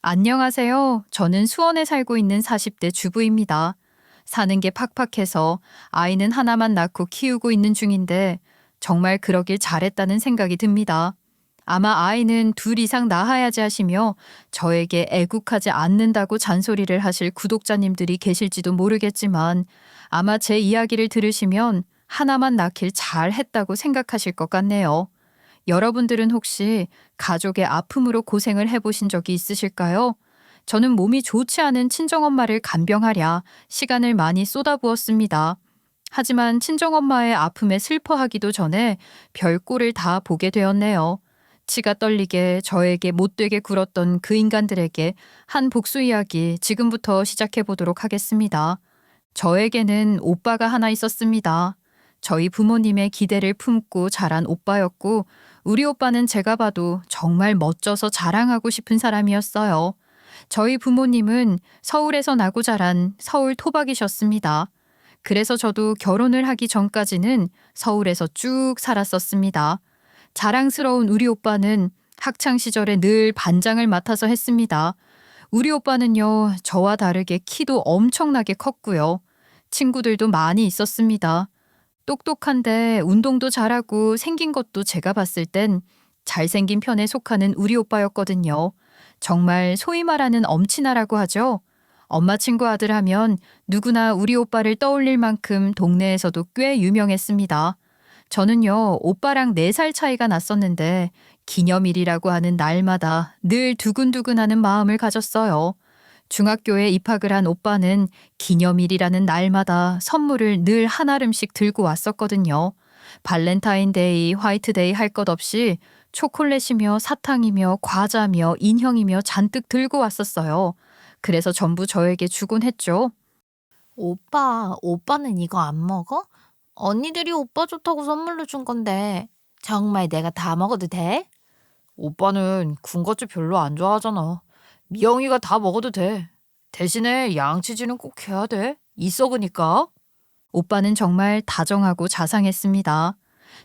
안녕하세요. 저는 수원에 살고 있는 40대 주부입니다. 사는 게 팍팍해서 아이는 하나만 낳고 키우고 있는 중인데 정말 그러길 잘했다는 생각이 듭니다. 아마 아이는 둘 이상 낳아야지 하시며 저에게 애국하지 않는다고 잔소리를 하실 구독자님들이 계실지도 모르겠지만 아마 제 이야기를 들으시면 하나만 낳길 잘했다고 생각하실 것 같네요. 여러분들은 혹시 가족의 아픔으로 고생을 해보신 적이 있으실까요? 저는 몸이 좋지 않은 친정엄마를 간병하랴 시간을 많이 쏟아부었습니다. 하지만 친정엄마의 아픔에 슬퍼하기도 전에 별꼴을 다 보게 되었네요. 치가 떨리게 저에게 못되게 굴었던 그 인간들에게 한 복수 이야기 지금부터 시작해 보도록 하겠습니다. 저에게는 오빠가 하나 있었습니다. 저희 부모님의 기대를 품고 자란 오빠였고, 우리 오빠는 제가 봐도 정말 멋져서 자랑하고 싶은 사람이었어요. 저희 부모님은 서울에서 나고 자란 서울 토박이셨습니다. 그래서 저도 결혼을 하기 전까지는 서울에서 쭉 살았었습니다. 자랑스러운 우리 오빠는 학창 시절에 늘 반장을 맡아서 했습니다. 우리 오빠는요, 저와 다르게 키도 엄청나게 컸고요. 친구들도 많이 있었습니다. 똑똑한데 운동도 잘하고 생긴 것도 제가 봤을 땐 잘생긴 편에 속하는 우리 오빠였거든요. 정말 소위 말하는 엄친아라고 하죠. 엄마 친구 아들 하면 누구나 우리 오빠를 떠올릴 만큼 동네에서도 꽤 유명했습니다. 저는요, 오빠랑 4살 차이가 났었는데 기념일이라고 하는 날마다 늘 두근두근하는 마음을 가졌어요. 중학교에 입학을 한 오빠는 기념일이라는 날마다 선물을 늘 한 알음씩 들고 왔었거든요. 발렌타인데이, 화이트데이 할 것 없이 초콜릿이며 사탕이며 과자며 인형이며 잔뜩 들고 왔었어요. 그래서 전부 저에게 주곤 했죠. 오빠는 이거 안 먹어? 언니들이 오빠 좋다고 선물로 준 건데 정말 내가 다 먹어도 돼? 오빠는 군것질 별로 안 좋아하잖아. 미영이가 다 먹어도 돼. 대신에 양치질은 꼭 해야 돼. 이 썩으니까. 오빠는 정말 다정하고 자상했습니다.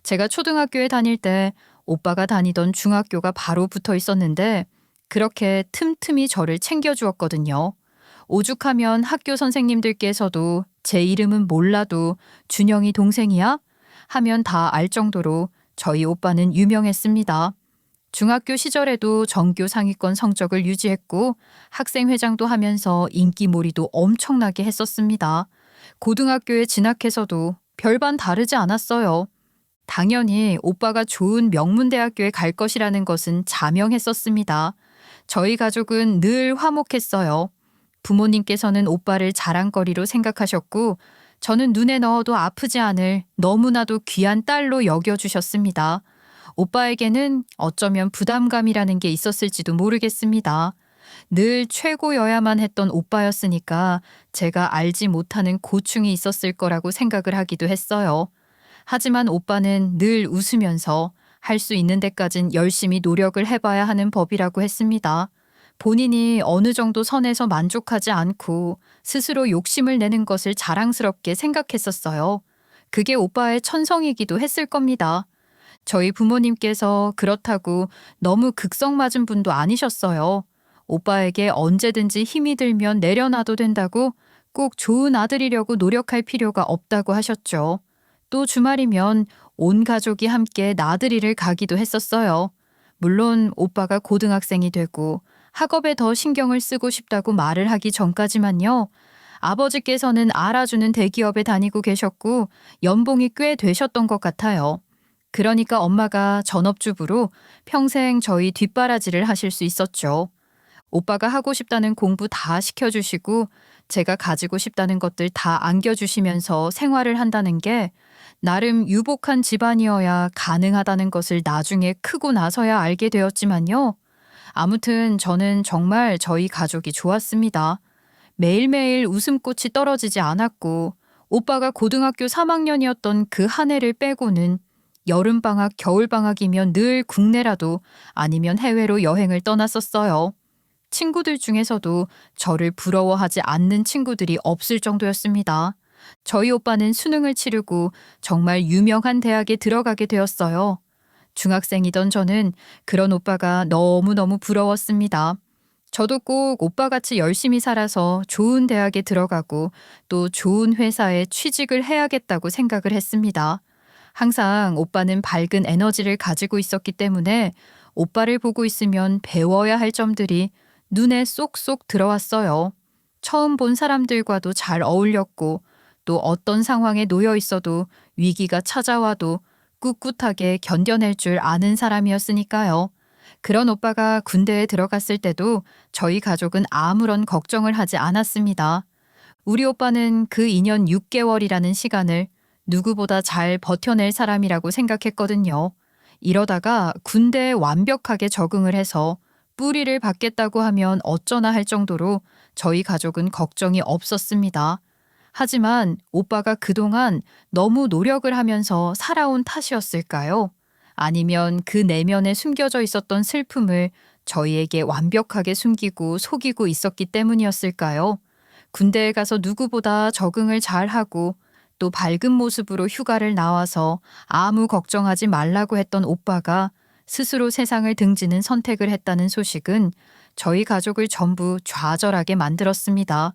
제가 초등학교에 다닐 때 오빠가 다니던 중학교가 바로 붙어 있었는데 그렇게 틈틈이 저를 챙겨주었거든요. 오죽하면 학교 선생님들께서도 제 이름은 몰라도 준영이 동생이야? 하면 다 알 정도로 저희 오빠는 유명했습니다. 중학교 시절에도 전교 상위권 성적을 유지했고 학생회장도 하면서 인기몰이도 엄청나게 했었습니다. 고등학교에 진학해서도 별반 다르지 않았어요. 당연히 오빠가 좋은 명문대학교에 갈 것이라는 것은 자명했었습니다. 저희 가족은 늘 화목했어요. 부모님께서는 오빠를 자랑거리로 생각하셨고 저는 눈에 넣어도 아프지 않을 너무나도 귀한 딸로 여겨주셨습니다. 오빠에게는 어쩌면 부담감이라는 게 있었을지도 모르겠습니다. 늘 최고여야만 했던 오빠였으니까 제가 알지 못하는 고충이 있었을 거라고 생각을 하기도 했어요. 하지만 오빠는 늘 웃으면서 할 수 있는 데까진 열심히 노력을 해봐야 하는 법이라고 했습니다. 본인이 어느 정도 선에서 만족하지 않고 스스로 욕심을 내는 것을 자랑스럽게 생각했었어요. 그게 오빠의 천성이기도 했을 겁니다. 저희 부모님께서 그렇다고 너무 극성맞은 분도 아니셨어요. 오빠에게 언제든지 힘이 들면 내려놔도 된다고 꼭 좋은 아들이려고 노력할 필요가 없다고 하셨죠. 또 주말이면 온 가족이 함께 나들이를 가기도 했었어요. 물론 오빠가 고등학생이 되고 학업에 더 신경을 쓰고 싶다고 말을 하기 전까지만요. 아버지께서는 알아주는 대기업에 다니고 계셨고 연봉이 꽤 되셨던 것 같아요. 그러니까 엄마가 전업주부로 평생 저희 뒷바라지를 하실 수 있었죠. 오빠가 하고 싶다는 공부 다 시켜주시고 제가 가지고 싶다는 것들 다 안겨주시면서 생활을 한다는 게 나름 유복한 집안이어야 가능하다는 것을 나중에 크고 나서야 알게 되었지만요. 아무튼 저는 정말 저희 가족이 좋았습니다. 매일매일 웃음꽃이 떨어지지 않았고 오빠가 고등학교 3학년이었던 그 한 해를 빼고는 여름방학, 겨울방학이면 늘 국내라도 아니면 해외로 여행을 떠났었어요. 친구들 중에서도 저를 부러워하지 않는 친구들이 없을 정도였습니다. 저희 오빠는 수능을 치르고 정말 유명한 대학에 들어가게 되었어요. 중학생이던 저는 그런 오빠가 너무너무 부러웠습니다. 저도 꼭 오빠같이 열심히 살아서 좋은 대학에 들어가고 또 좋은 회사에 취직을 해야겠다고 생각을 했습니다. 항상 오빠는 밝은 에너지를 가지고 있었기 때문에 오빠를 보고 있으면 배워야 할 점들이 눈에 쏙쏙 들어왔어요. 처음 본 사람들과도 잘 어울렸고 또 어떤 상황에 놓여 있어도 위기가 찾아와도 꿋꿋하게 견뎌낼 줄 아는 사람이었으니까요. 그런 오빠가 군대에 들어갔을 때도 저희 가족은 아무런 걱정을 하지 않았습니다. 우리 오빠는 그 2년 6개월이라는 시간을 누구보다 잘 버텨낼 사람이라고 생각했거든요. 이러다가 군대에 완벽하게 적응을 해서 뿌리를 받겠다고 하면 어쩌나 할 정도로 저희 가족은 걱정이 없었습니다. 하지만 오빠가 그동안 너무 노력을 하면서 살아온 탓이었을까요? 아니면 그 내면에 숨겨져 있었던 슬픔을 저희에게 완벽하게 숨기고 속이고 있었기 때문이었을까요? 군대에 가서 누구보다 적응을 잘하고 또 밝은 모습으로 휴가를 나와서 아무 걱정하지 말라고 했던 오빠가 스스로 세상을 등지는 선택을 했다는 소식은 저희 가족을 전부 좌절하게 만들었습니다.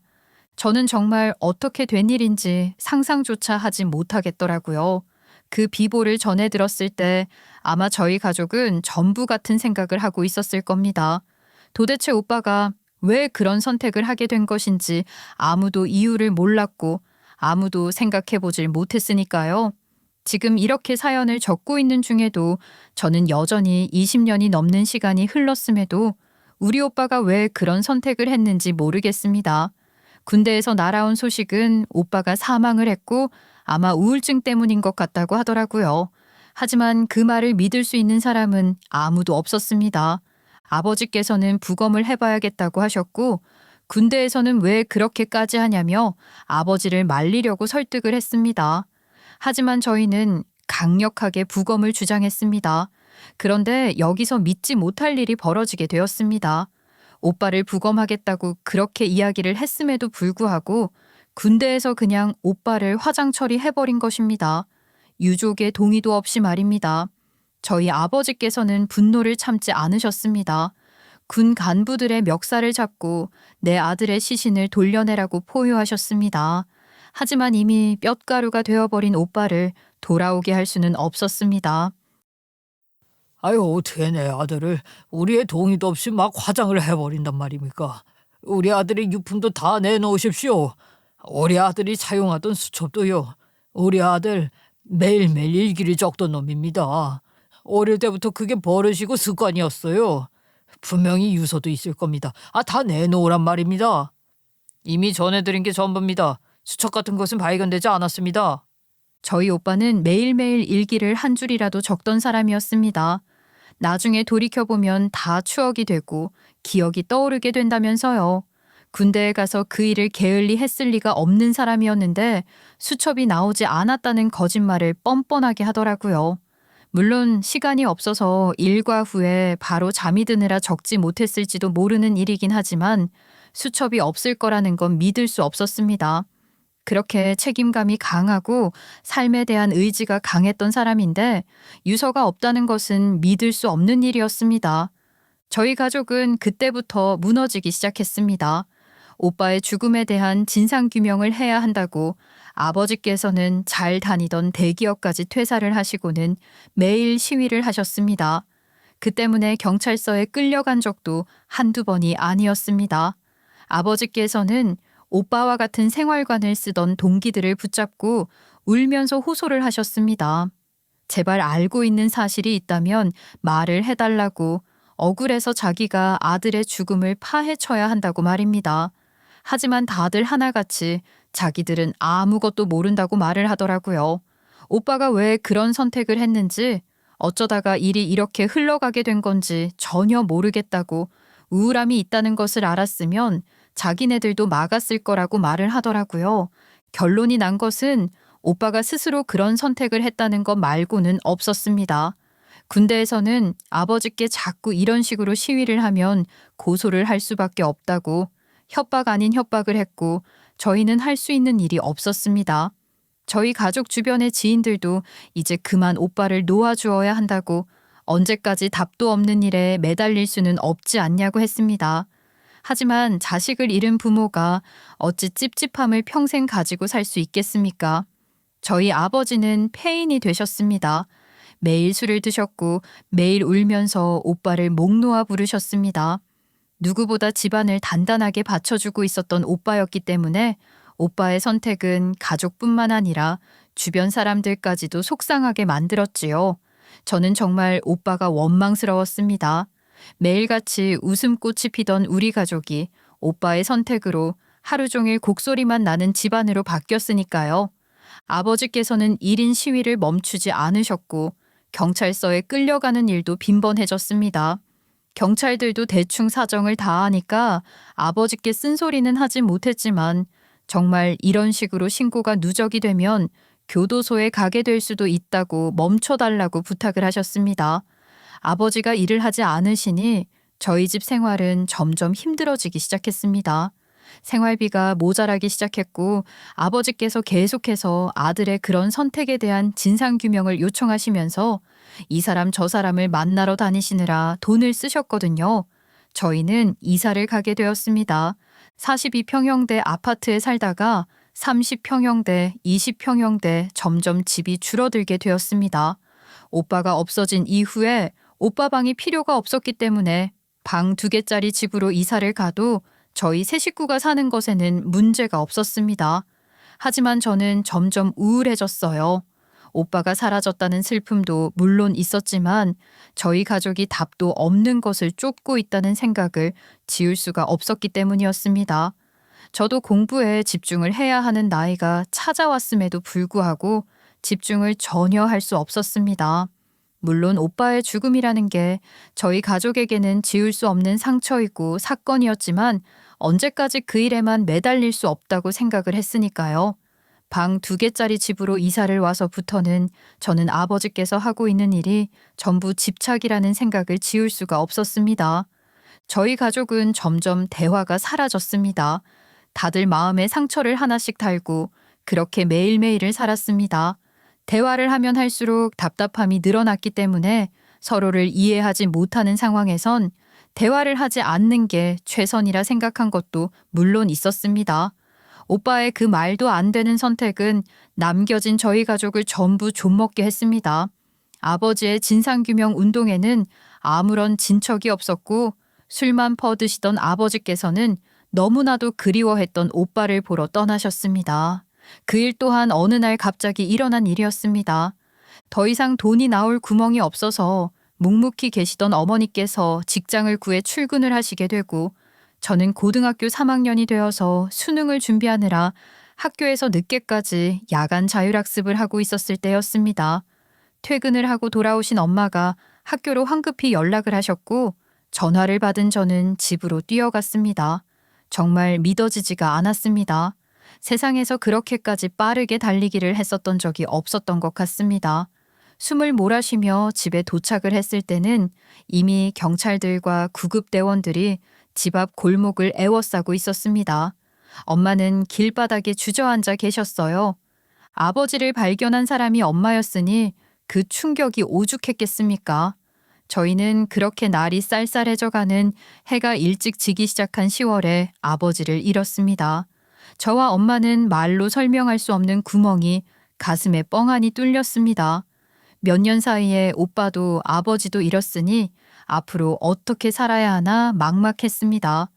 저는 정말 어떻게 된 일인지 상상조차 하지 못하겠더라고요. 그 비보를 전해 들었을 때 아마 저희 가족은 전부 같은 생각을 하고 있었을 겁니다. 도대체 오빠가 왜 그런 선택을 하게 된 것인지 아무도 이유를 몰랐고 아무도 생각해 보질 못했으니까요. 지금 이렇게 사연을 적고 있는 중에도 저는 여전히 20년이 넘는 시간이 흘렀음에도 우리 오빠가 왜 그런 선택을 했는지 모르겠습니다. 군대에서 날아온 소식은 오빠가 사망을 했고 아마 우울증 때문인 것 같다고 하더라고요. 하지만 그 말을 믿을 수 있는 사람은 아무도 없었습니다. 아버지께서는 부검을 해봐야겠다고 하셨고 군대에서는 왜 그렇게까지 하냐며 아버지를 말리려고 설득을 했습니다. 하지만 저희는 강력하게 부검을 주장했습니다. 그런데 여기서 믿지 못할 일이 벌어지게 되었습니다. 오빠를 부검하겠다고 그렇게 이야기를 했음에도 불구하고 군대에서 그냥 오빠를 화장 처리해버린 것입니다. 유족의 동의도 없이 말입니다. 저희 아버지께서는 분노를 참지 않으셨습니다. 군 간부들의 멱살을 잡고 내 아들의 시신을 돌려내라고 포효하셨습니다. 하지만 이미 뼛가루가 되어버린 오빠를 돌아오게 할 수는 없었습니다. 아유, 어떻게 내 아들을 우리의 동의도 없이 막 화장을 해버린단 말입니까? 우리 아들의 유품도 다 내놓으십시오. 우리 아들이 사용하던 수첩도요. 우리 아들 매일매일 일기를 적던 놈입니다. 어릴 때부터 그게 버릇이고 습관이었어요. 분명히 유서도 있을 겁니다. 다 내놓으란 말입니다. 이미 전해드린 게 전부입니다. 수첩 같은 것은 발견되지 않았습니다. 저희 오빠는 매일매일 일기를 한 줄이라도 적던 사람이었습니다. 나중에 돌이켜보면 다 추억이 되고 기억이 떠오르게 된다면서요. 군대에 가서 그 일을 게을리 했을 리가 없는 사람이었는데 수첩이 나오지 않았다는 거짓말을 뻔뻔하게 하더라고요. 물론 시간이 없어서 일과 후에 바로 잠이 드느라 적지 못했을지도 모르는 일이긴 하지만 수첩이 없을 거라는 건 믿을 수 없었습니다. 그렇게 책임감이 강하고 삶에 대한 의지가 강했던 사람인데 유서가 없다는 것은 믿을 수 없는 일이었습니다. 저희 가족은 그때부터 무너지기 시작했습니다. 오빠의 죽음에 대한 진상규명을 해야 한다고 아버지께서는 잘 다니던 대기업까지 퇴사를 하시고는 매일 시위를 하셨습니다. 그 때문에 경찰서에 끌려간 적도 한두 번이 아니었습니다. 아버지께서는 오빠와 같은 생활관을 쓰던 동기들을 붙잡고 울면서 호소를 하셨습니다. 제발 알고 있는 사실이 있다면 말을 해달라고 억울해서 자기가 아들의 죽음을 파헤쳐야 한다고 말입니다. 하지만 다들 하나같이 자기들은 아무것도 모른다고 말을 하더라고요. 오빠가 왜 그런 선택을 했는지 어쩌다가 일이 이렇게 흘러가게 된 건지 전혀 모르겠다고 우울함이 있다는 것을 알았으면 자기네들도 막았을 거라고 말을 하더라고요. 결론이 난 것은 오빠가 스스로 그런 선택을 했다는 것 말고는 없었습니다. 군대에서는 아버지께 자꾸 이런 식으로 시위를 하면 고소를 할 수밖에 없다고 협박 아닌 협박을 했고 저희는 할 수 있는 일이 없었습니다. 저희 가족 주변의 지인들도 이제 그만 오빠를 놓아주어야 한다고 언제까지 답도 없는 일에 매달릴 수는 없지 않냐고 했습니다. 하지만 자식을 잃은 부모가 어찌 찝찝함을 평생 가지고 살 수 있겠습니까? 저희 아버지는 폐인이 되셨습니다. 매일 술을 드셨고 매일 울면서 오빠를 목 놓아 부르셨습니다. 누구보다 집안을 단단하게 받쳐주고 있었던 오빠였기 때문에 오빠의 선택은 가족뿐만 아니라 주변 사람들까지도 속상하게 만들었지요. 저는 정말 오빠가 원망스러웠습니다. 매일같이 웃음꽃이 피던 우리 가족이 오빠의 선택으로 하루 종일 곡소리만 나는 집안으로 바뀌었으니까요. 아버지께서는 1인 시위를 멈추지 않으셨고 경찰서에 끌려가는 일도 빈번해졌습니다. 경찰들도 대충 사정을 다 아니까 아버지께 쓴소리는 하지 못했지만 정말 이런 식으로 신고가 누적이 되면 교도소에 가게 될 수도 있다고 멈춰달라고 부탁을 하셨습니다. 아버지가 일을 하지 않으시니 저희 집 생활은 점점 힘들어지기 시작했습니다. 생활비가 모자라기 시작했고 아버지께서 계속해서 아들의 그런 선택에 대한 진상규명을 요청하시면서 이 사람 저 사람을 만나러 다니시느라 돈을 쓰셨거든요. 저희는 이사를 가게 되었습니다. 42평형대 아파트에 살다가 30평형대, 20평형대 점점 집이 줄어들게 되었습니다. 오빠가 없어진 이후에 오빠 방이 필요가 없었기 때문에 방 2개짜리 집으로 이사를 가도 저희 세 식구가 사는 것에는 문제가 없었습니다. 하지만 저는 점점 우울해졌어요. 오빠가 사라졌다는 슬픔도 물론 있었지만 저희 가족이 답도 없는 것을 쫓고 있다는 생각을 지울 수가 없었기 때문이었습니다. 저도 공부에 집중을 해야 하는 나이가 찾아왔음에도 불구하고 집중을 전혀 할 수 없었습니다. 물론 오빠의 죽음이라는 게 저희 가족에게는 지울 수 없는 상처이고 사건이었지만 언제까지 그 일에만 매달릴 수 없다고 생각을 했으니까요. 방 2개짜리 집으로 이사를 와서부터는 저는 아버지께서 하고 있는 일이 전부 집착이라는 생각을 지울 수가 없었습니다. 저희 가족은 점점 대화가 사라졌습니다. 다들 마음에 상처를 하나씩 달고 그렇게 매일매일을 살았습니다. 대화를 하면 할수록 답답함이 늘어났기 때문에 서로를 이해하지 못하는 상황에선 대화를 하지 않는 게 최선이라 생각한 것도 물론 있었습니다. 오빠의 그 말도 안 되는 선택은 남겨진 저희 가족을 전부 좀먹게 했습니다. 아버지의 진상규명 운동에는 아무런 진척이 없었고 술만 퍼드시던 아버지께서는 너무나도 그리워했던 오빠를 보러 떠나셨습니다. 그 일 또한 어느 날 갑자기 일어난 일이었습니다. 더 이상 돈이 나올 구멍이 없어서 묵묵히 계시던 어머니께서 직장을 구해 출근을 하시게 되고 저는 고등학교 3학년이 되어서 수능을 준비하느라 학교에서 늦게까지 야간 자율학습을 하고 있었을 때였습니다. 퇴근을 하고 돌아오신 엄마가 학교로 황급히 연락을 하셨고 전화를 받은 저는 집으로 뛰어갔습니다. 정말 믿어지지가 않았습니다. 세상에서 그렇게까지 빠르게 달리기를 했었던 적이 없었던 것 같습니다. 숨을 몰아쉬며 집에 도착을 했을 때는 이미 경찰들과 구급대원들이 집 앞 골목을 에워싸고 있었습니다. 엄마는 길바닥에 주저앉아 계셨어요. 아버지를 발견한 사람이 엄마였으니 그 충격이 오죽했겠습니까? 저희는 그렇게 날이 쌀쌀해져가는 해가 일찍 지기 시작한 10월에 아버지를 잃었습니다. 저와 엄마는 말로 설명할 수 없는 구멍이 가슴에 뻥하니 뚫렸습니다. 몇 년 사이에 오빠도 아버지도 잃었으니 앞으로 어떻게 살아야 하나 막막했습니다.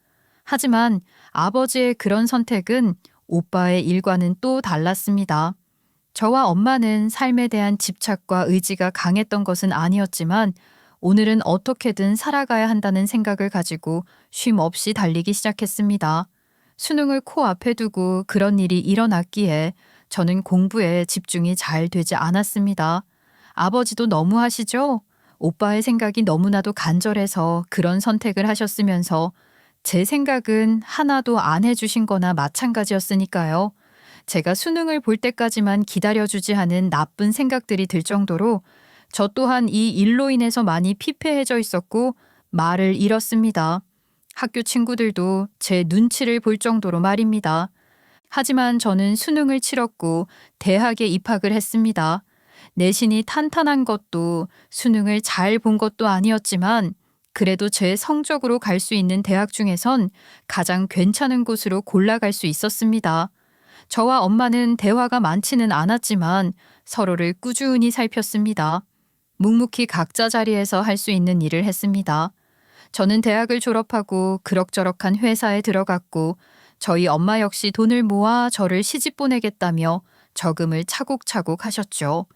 하지만 아버지의 그런 선택은 오빠의 일과는 또 달랐습니다. 저와 엄마는 삶에 대한 집착과 의지가 강했던 것은 아니었지만 오늘은 어떻게든 살아가야 한다는 생각을 가지고 쉼 없이 달리기 시작했습니다. 수능을 코앞에 두고 그런 일이 일어났기에 저는 공부에 집중이 잘 되지 않았습니다. 아버지도 너무하시죠? 오빠의 생각이 너무나도 간절해서 그런 선택을 하셨으면서 제 생각은 하나도 안 해주신 거나 마찬가지였으니까요. 제가 수능을 볼 때까지만 기다려주지 않은 나쁜 생각들이 들 정도로 저 또한 이 일로 인해서 많이 피폐해져 있었고 말을 잃었습니다. 학교 친구들도 제 눈치를 볼 정도로 말입니다. 하지만 저는 수능을 치렀고 대학에 입학을 했습니다. 내신이 탄탄한 것도 수능을 잘 본 것도 아니었지만 그래도 제 성적으로 갈 수 있는 대학 중에선 가장 괜찮은 곳으로 골라갈 수 있었습니다. 저와 엄마는 대화가 많지는 않았지만 서로를 꾸준히 살폈습니다. 묵묵히 각자 자리에서 할 수 있는 일을 했습니다. 저는 대학을 졸업하고 그럭저럭한 회사에 들어갔고 저희 엄마 역시 돈을 모아 저를 시집 보내겠다며 저금을 차곡차곡 하셨죠.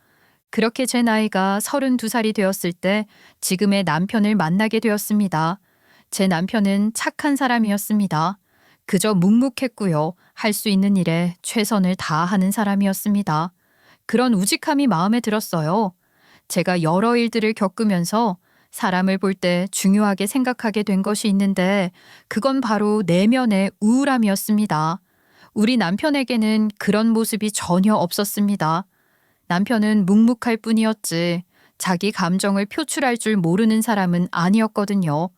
그렇게 제 나이가 32살이 되었을 때 지금의 남편을 만나게 되었습니다. 제 남편은 착한 사람이었습니다. 그저 묵묵했고요. 할 수 있는 일에 최선을 다하는 사람이었습니다. 그런 우직함이 마음에 들었어요. 제가 여러 일들을 겪으면서 사람을 볼 때 중요하게 생각하게 된 것이 있는데 그건 바로 내면의 우울함이었습니다. 우리 남편에게는 그런 모습이 전혀 없었습니다. 남편은 묵묵할 뿐이었지 자기 감정을 표출할 줄 모르는 사람은 아니었거든요.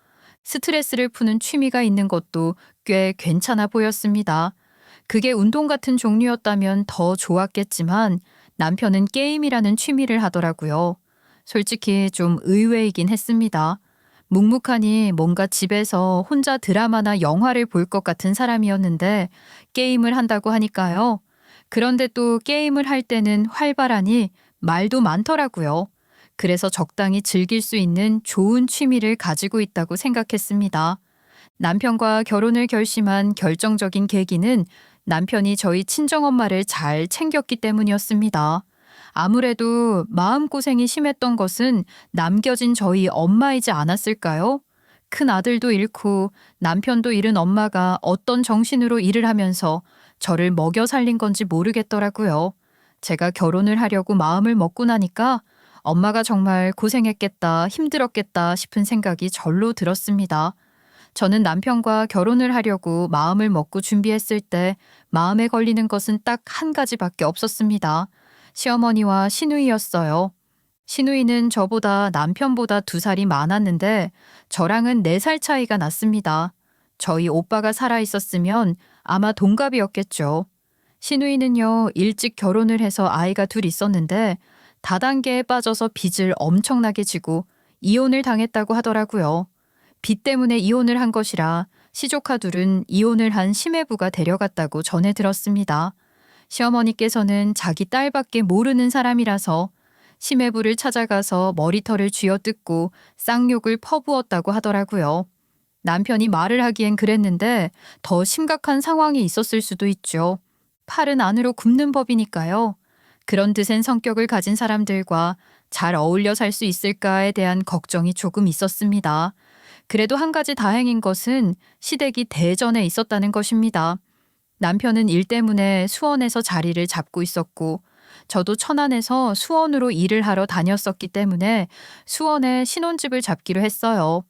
스트레스를 푸는 취미가 있는 것도 꽤 괜찮아 보였습니다. 그게 운동 같은 종류였다면 더 좋았겠지만 남편은 게임이라는 취미를 하더라고요. 솔직히 좀 의외이긴 했습니다. 묵묵하니 뭔가 집에서 혼자 드라마나 영화를 볼 것 같은 사람이었는데 게임을 한다고 하니까요. 그런데 또 게임을 할 때는 활발하니 말도 많더라고요. 그래서 적당히 즐길 수 있는 좋은 취미를 가지고 있다고 생각했습니다. 남편과 결혼을 결심한 결정적인 계기는 남편이 저희 친정엄마를 잘 챙겼기 때문이었습니다. 아무래도 마음고생이 심했던 것은 남겨진 저희 엄마이지 않았을까요? 큰 아들도 잃고 남편도 잃은 엄마가 어떤 정신으로 일을 하면서 저를 먹여 살린 건지 모르겠더라고요. 제가 결혼을 하려고 마음을 먹고 나니까 엄마가 정말 고생했겠다, 힘들었겠다 싶은 생각이 절로 들었습니다. 저는 남편과 결혼을 하려고 마음을 먹고 준비했을 때 마음에 걸리는 것은 딱 한 가지밖에 없었습니다. 시어머니와 시누이였어요. 시누이는 저보다 남편보다 2살이 많았는데 저랑은 4살 차이가 났습니다. 저희 오빠가 살아있었으면 아마 동갑이었겠죠. 시누이는요, 일찍 결혼을 해서 아이가 2 있었는데 다단계에 빠져서 빚을 엄청나게 지고 이혼을 당했다고 하더라고요. 빚 때문에 이혼을 한 것이라 시조카 2은 이혼을 한 시매부가 데려갔다고 전해 들었습니다. 시어머니께서는 자기 딸밖에 모르는 사람이라서 시매부를 찾아가서 머리털을 쥐어뜯고 쌍욕을 퍼부었다고 하더라고요. 남편이 말을 하기엔 그랬는데 더 심각한 상황이 있었을 수도 있죠. 팔은 안으로 굽는 법이니까요. 그런 드센 성격을 가진 사람들과 잘 어울려 살 수 있을까에 대한 걱정이 조금 있었습니다. 그래도 한 가지 다행인 것은 시댁이 대전에 있었다는 것입니다. 남편은 일 때문에 수원에서 자리를 잡고 있었고 저도 천안에서 수원으로 일을 하러 다녔었기 때문에 수원에 신혼집을 잡기로 했어요.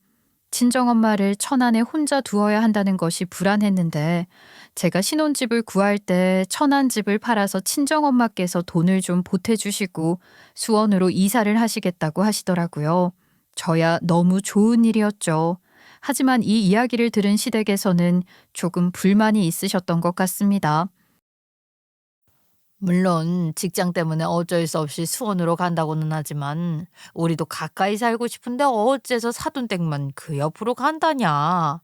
친정엄마를 천안에 혼자 두어야 한다는 것이 불안했는데 제가 신혼집을 구할 때 천안집을 팔아서 친정엄마께서 돈을 좀 보태주시고 수원으로 이사를 하시겠다고 하시더라고요. 저야 너무 좋은 일이었죠. 하지만 이 이야기를 들은 시댁에서는 조금 불만이 있으셨던 것 같습니다. 물론 직장 때문에 어쩔 수 없이 수원으로 간다고는 하지만 우리도 가까이 살고 싶은데 어째서 사돈댁만 그 옆으로 간다냐.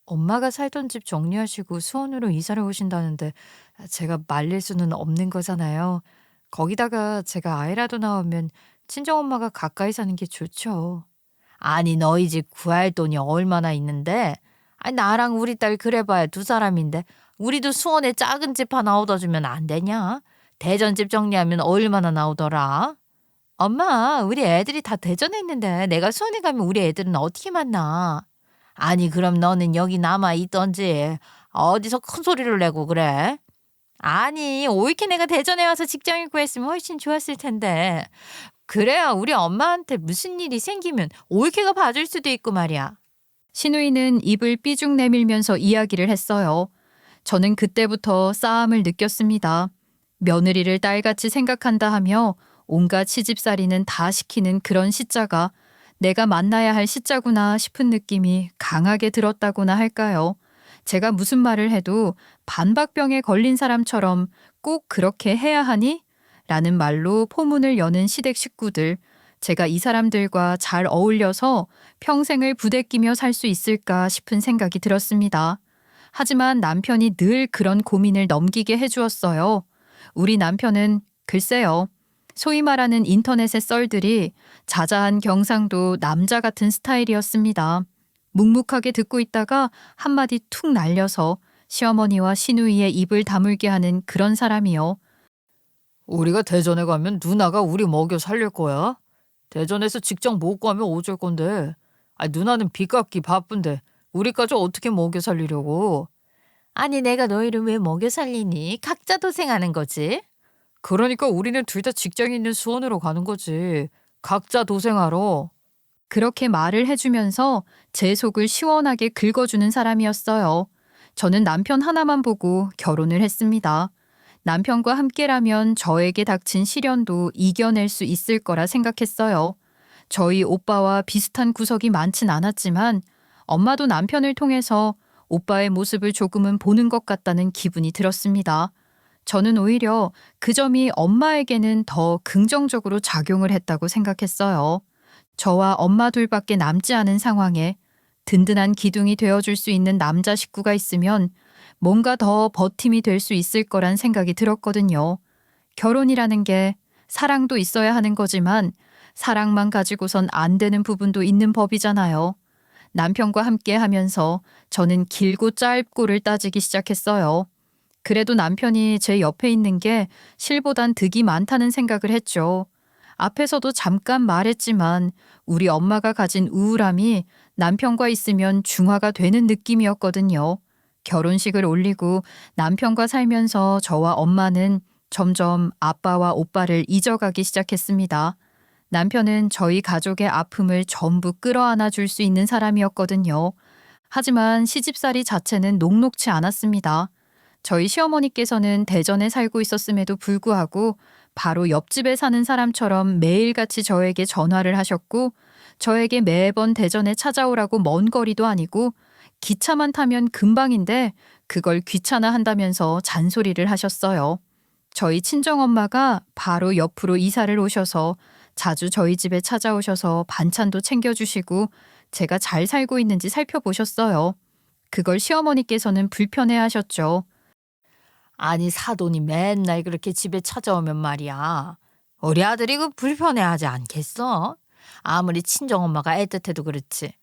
엄마가 살던 집 정리하시고 수원으로 이사를 오신다는데 제가 말릴 수는 없는 거잖아요. 거기다가 제가 아이라도 나오면 친정엄마가 가까이 사는 게 좋죠. 아니 너희 집 구할 돈이 얼마나 있는데? 아니 나랑 우리 딸 그래봐야 2사람인데 우리도 수원에 작은 집 하나 얻어주면 안 되냐? 대전 집 정리하면 얼마나 나오더라? 엄마 우리 애들이 다 대전에 있는데 내가 수원에 가면 우리 애들은 어떻게 만나? 아니 그럼 너는 여기 남아 있던지 어디서 큰 소리를 내고 그래? 아니 오이케 내가 대전에 와서 직장을 구했으면 훨씬 좋았을 텐데 그래야 우리 엄마한테 무슨 일이 생기면 오이케가 봐줄 수도 있고 말이야. 시누이는 입을 삐죽 내밀면서 이야기를 했어요. 저는 그때부터 싸움을 느꼈습니다. 며느리를 딸같이 생각한다 하며 온갖 시집살이는 다 시키는 그런 시자가 내가 만나야 할 시자구나 싶은 느낌이 강하게 들었다고나 할까요? 제가 무슨 말을 해도 반박병에 걸린 사람처럼 꼭 그렇게 해야 하니? 라는 말로 포문을 여는 시댁 식구들, 제가 이 사람들과 잘 어울려서 평생을 부대끼며 살 수 있을까 싶은 생각이 들었습니다. 하지만 남편이 늘 그런 고민을 넘기게 해주었어요. 우리 남편은 글쎄요. 소위 말하는 인터넷의 썰들이 자자한 경상도 남자 같은 스타일이었습니다. 묵묵하게 듣고 있다가 한마디 툭 날려서 시어머니와 시누이의 입을 다물게 하는 그런 사람이요. 우리가 대전에 가면 누나가 우리 먹여 살릴 거야. 대전에서 직장 못 구하면 어쩔 건데. 누나는 빚 갚기 바쁜데 우리까지 어떻게 먹여 살리려고. 아니 내가 너희를 왜 먹여 살리니? 각자 도생하는 거지. 그러니까 우리는 둘 다 직장이 있는 수원으로 가는 거지. 각자 도생하러. 그렇게 말을 해주면서 제 속을 시원하게 긁어주는 사람이었어요. 저는 남편 하나만 보고 결혼을 했습니다. 남편과 함께라면 저에게 닥친 시련도 이겨낼 수 있을 거라 생각했어요. 저희 오빠와 비슷한 구석이 많진 않았지만 엄마도 남편을 통해서 오빠의 모습을 조금은 보는 것 같다는 기분이 들었습니다. 저는 오히려 그 점이 엄마에게는 더 긍정적으로 작용을 했다고 생각했어요. 저와 엄마 둘밖에 남지 않은 상황에 든든한 기둥이 되어줄 수 있는 남자 식구가 있으면 뭔가 더 버팀이 될 수 있을 거란 생각이 들었거든요. 결혼이라는 게 사랑도 있어야 하는 거지만 사랑만 가지고선 안 되는 부분도 있는 법이잖아요. 남편과 함께 하면서 저는 길고 짧고를 따지기 시작했어요. 그래도 남편이 제 옆에 있는 게 실보단 득이 많다는 생각을 했죠. 앞에서도 잠깐 말했지만 우리 엄마가 가진 우울함이 남편과 있으면 중화가 되는 느낌이었거든요. 결혼식을 올리고 남편과 살면서 저와 엄마는 점점 아빠와 오빠를 잊어가기 시작했습니다. 남편은 저희 가족의 아픔을 전부 끌어안아 줄 수 있는 사람이었거든요. 하지만 시집살이 자체는 녹록치 않았습니다. 저희 시어머니께서는 대전에 살고 있었음에도 불구하고 바로 옆집에 사는 사람처럼 매일같이 저에게 전화를 하셨고 저에게 매번 대전에 찾아오라고 먼 거리도 아니고 기차만 타면 금방인데 그걸 귀찮아한다면서 잔소리를 하셨어요. 저희 친정엄마가 바로 옆으로 이사를 오셔서 자주 저희 집에 찾아오셔서 반찬도 챙겨주시고 제가 잘 살고 있는지 살펴보셨어요. 그걸 시어머니께서는 불편해하셨죠. 아니 사돈이 맨날 그렇게 집에 찾아오면 말이야. 우리 아들이 그 불편해하지 않겠어? 아무리 친정엄마가 애틋해도 그렇지.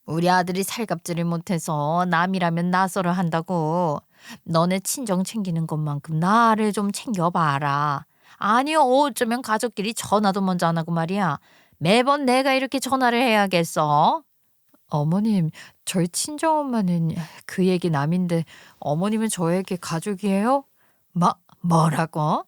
우리 아들이 살갑지를 못해서 남이라면 나서를 한다고. 너네 친정 챙기는 것만큼 나를 좀 챙겨봐라. 아니 어쩌면 가족끼리 전화도 먼저 안 하고 말이야. 매번 내가 이렇게 전화를 해야겠어? 어머님, 저희 친정엄마는 그 얘기 남인데 어머님은 저에게 가족이에요? 뭐라고?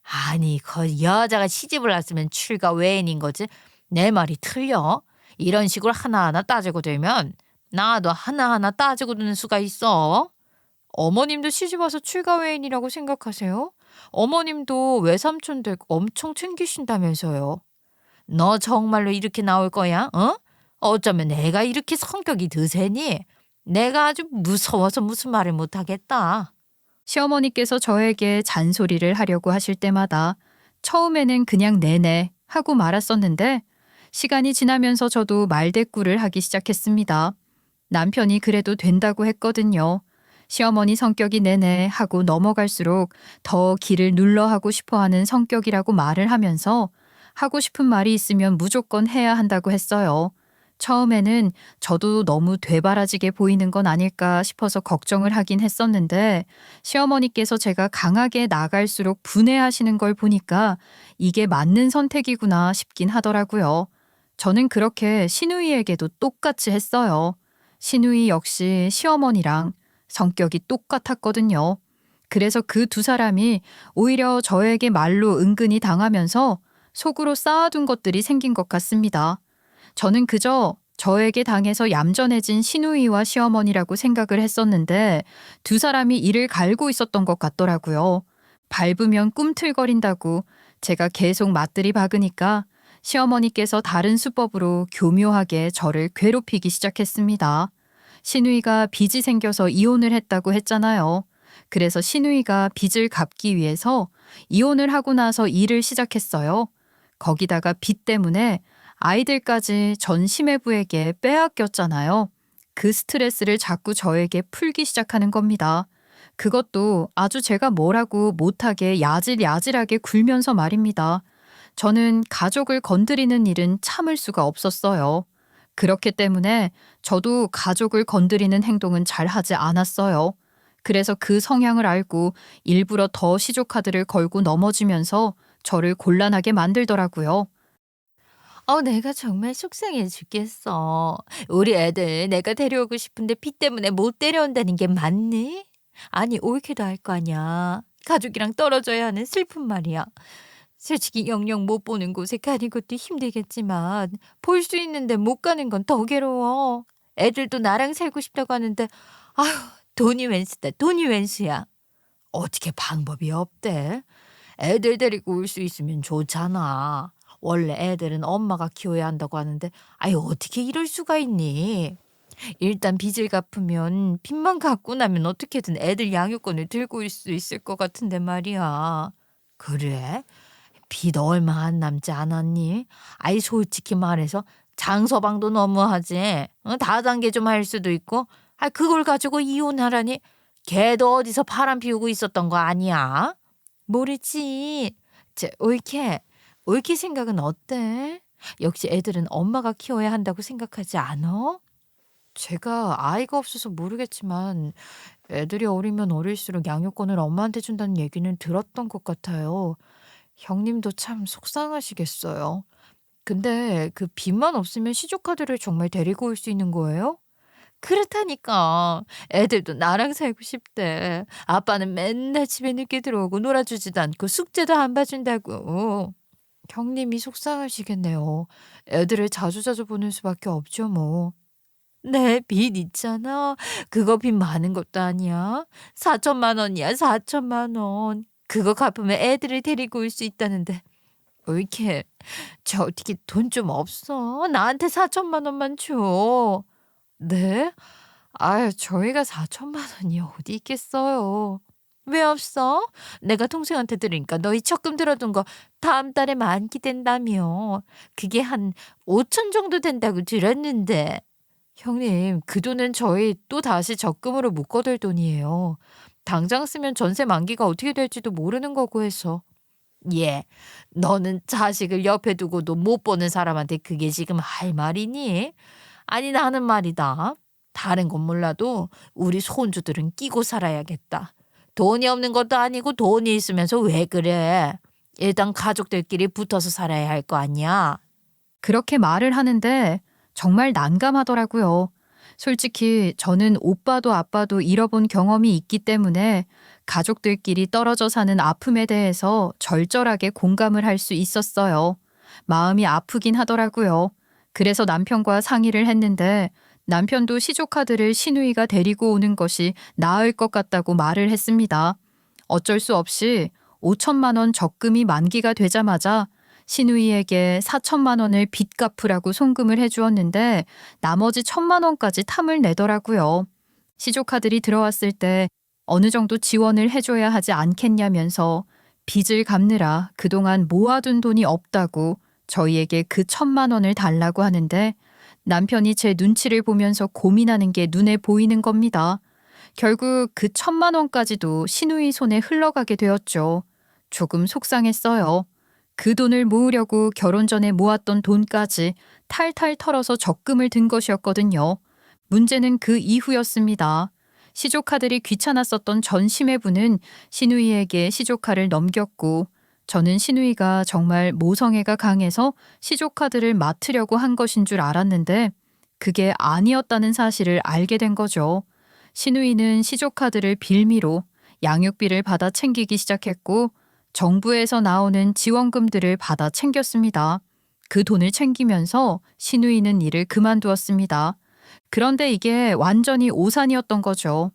아니 그 여자가 시집을 왔으면 출가 외인인 거지. 내 말이 틀려? 이런 식으로 하나하나 따지고 되면 나도 하나하나 따지고 드는 수가 있어. 어머님도 시집와서 출가 외인이라고 생각하세요? 어머님도 외삼촌 댁 엄청 챙기신다면서요. 너 정말로 이렇게 나올 거야? 어? 어쩌면 내가 이렇게 성격이 드세니? 내가 아주 무서워서 무슨 말을 못하겠다. 시어머니께서 저에게 잔소리를 하려고 하실 때마다 처음에는 그냥 네네 하고 말았었는데 시간이 지나면서 저도 말대꾸를 하기 시작했습니다. 남편이 그래도 된다고 했거든요. 시어머니 성격이 네네 하고 넘어갈수록 더 길을 눌러 하고 싶어하는 성격이라고 말을 하면서 하고 싶은 말이 있으면 무조건 해야 한다고 했어요. 처음에는 저도 너무 되바라지게 보이는 건 아닐까 싶어서 걱정을 하긴 했었는데 시어머니께서 제가 강하게 나갈수록 분해하시는 걸 보니까 이게 맞는 선택이구나 싶긴 하더라고요. 저는 그렇게 시누이에게도 똑같이 했어요. 시누이 역시 시어머니랑 성격이 똑같았거든요. 그래서 그 두 사람이 오히려 저에게 말로 은근히 당하면서 속으로 쌓아둔 것들이 생긴 것 같습니다. 저는 그저 저에게 당해서 얌전해진 시누이와 시어머니라고 생각을 했었는데 두 사람이 이를 갈고 있었던 것 같더라고요. 밟으면 꿈틀거린다고 제가 계속 맞들이 박으니까 시어머니께서 다른 수법으로 교묘하게 저를 괴롭히기 시작했습니다. 시누이가 빚이 생겨서 이혼을 했다고 했잖아요. 그래서 시누이가 빚을 갚기 위해서 이혼을 하고 나서 일을 시작했어요. 거기다가 빚 때문에 아이들까지 전 심해부에게 빼앗겼잖아요. 그 스트레스를 자꾸 저에게 풀기 시작하는 겁니다. 그것도 아주 제가 뭐라고 못하게 야질야질하게 굴면서 말입니다. 저는 가족을 건드리는 일은 참을 수가 없었어요. 그렇기 때문에 저도 가족을 건드리는 행동은 잘 하지 않았어요. 그래서 그 성향을 알고 일부러 더 시조카드를 걸고 넘어지면서 저를 곤란하게 만들더라고요. 내가 정말 속상해 죽겠어. 우리 애들 내가 데려오고 싶은데 비 때문에 못 데려온다는 게 맞니? 아니, 옳게도 할 거 아니야. 가족이랑 떨어져야 하는 슬픈 말이야. 솔직히 영영 못 보는 곳에 가는 것도 힘들겠지만 볼 수 있는데 못 가는 건 더 괴로워. 애들도 나랑 살고 싶다고 하는데 아휴, 돈이 웬수다. 돈이 웬수야. 어떻게 방법이 없대? 애들 데리고 올 수 있으면 좋잖아. 원래 애들은 엄마가 키워야 한다고 하는데 아유, 어떻게 이럴 수가 있니? 일단 빚을 갚으면 빚만 갚고 나면 어떻게든 애들 양육권을 들고 올 수 있을 것 같은데 말이야. 그래? 빚 얼마 안 남지 않았니? 아이, 솔직히 말해서 장서방도 너무하지. 다단계 좀 할 수도 있고. 그걸 가지고 이혼하라니. 걔도 어디서 바람 피우고 있었던 거 아니야? 모르지. 옳게 생각은 어때? 역시 애들은 엄마가 키워야 한다고 생각하지 않아? 제가 아이가 없어서 모르겠지만 애들이 어리면 어릴수록 양육권을 엄마한테 준다는 얘기는 들었던 것 같아요. 형님도 참 속상하시겠어요. 근데 그 빚만 없으면 시조카드를 정말 데리고 올 수 있는 거예요? 그렇다니까. 애들도 나랑 살고 싶대. 아빠는 맨날 집에 늦게 들어오고 놀아주지도 않고 숙제도 안 봐준다고. 형님이 속상하시겠네요. 애들을 자주자주 보는 수밖에 없죠 뭐. 네, 빚 있잖아. 그거 빚 많은 것도 아니야. 4천만 원이야, 4천만 원. 그거 갚으면 애들을 데리고 올 수 있다는데. 왜 이렇게 저 어떻게 돈 좀 없어? 나한테 4천만 원만 줘. 네? 아유, 저희가 4천만 원이 어디 있겠어요. 왜 없어? 내가 동생한테 들으니까 너희 적금 들어둔 거 다음 달에 만기된다며. 그게 한 5천 정도 된다고 들었는데. 형님, 그 돈은 저희 또 다시 적금으로 묶어둘 돈이에요. 당장 쓰면 전세 만기가 어떻게 될지도 모르는 거고 해서. 예, 너는 자식을 옆에 두고도 못 보는 사람한테 그게 지금 할 말이니? 아니, 나는 말이다. 다른 건 몰라도 우리 손주들은 끼고 살아야겠다. 돈이 없는 것도 아니고 돈이 있으면서 왜 그래? 일단 가족들끼리 붙어서 살아야 할 거 아니야. 그렇게 말을 하는데 정말 난감하더라고요. 솔직히 저는 오빠도 아빠도 잃어본 경험이 있기 때문에 가족들끼리 떨어져 사는 아픔에 대해서 절절하게 공감을 할 수 있었어요. 마음이 아프긴 하더라고요. 그래서 남편과 상의를 했는데 남편도 시조카드를 시누이가 데리고 오는 것이 나을 것 같다고 말을 했습니다. 어쩔 수 없이 5천만 원 적금이 만기가 되자마자 시누이에게 4천만 원을 빚 갚으라고 송금을 해주었는데 나머지 1천만 원까지 탐을 내더라고요. 시조카들이 들어왔을 때 어느 정도 지원을 해줘야 하지 않겠냐면서 빚을 갚느라 그동안 모아둔 돈이 없다고 저희에게 그 1천만 원을 달라고 하는데 남편이 제 눈치를 보면서 고민하는 게 눈에 보이는 겁니다. 결국 그 1천만 원까지도 시누이 손에 흘러가게 되었죠. 조금 속상했어요. 그 돈을 모으려고 결혼 전에 모았던 돈까지 탈탈 털어서 적금을 든 것이었거든요. 문제는 그 이후였습니다. 시조카들이 귀찮았었던 전 심해부는 시누이에게 시조카를 넘겼고 저는 시누이가 정말 모성애가 강해서 시조카들을 맡으려고 한 것인 줄 알았는데 그게 아니었다는 사실을 알게 된 거죠. 시누이는 시조카들을 빌미로 양육비를 받아 챙기기 시작했고 정부에서 나오는 지원금들을 받아 챙겼습니다. 그 돈을 챙기면서 시누이는 일을 그만두었습니다. 그런데 이게 완전히 오산이었던 거죠.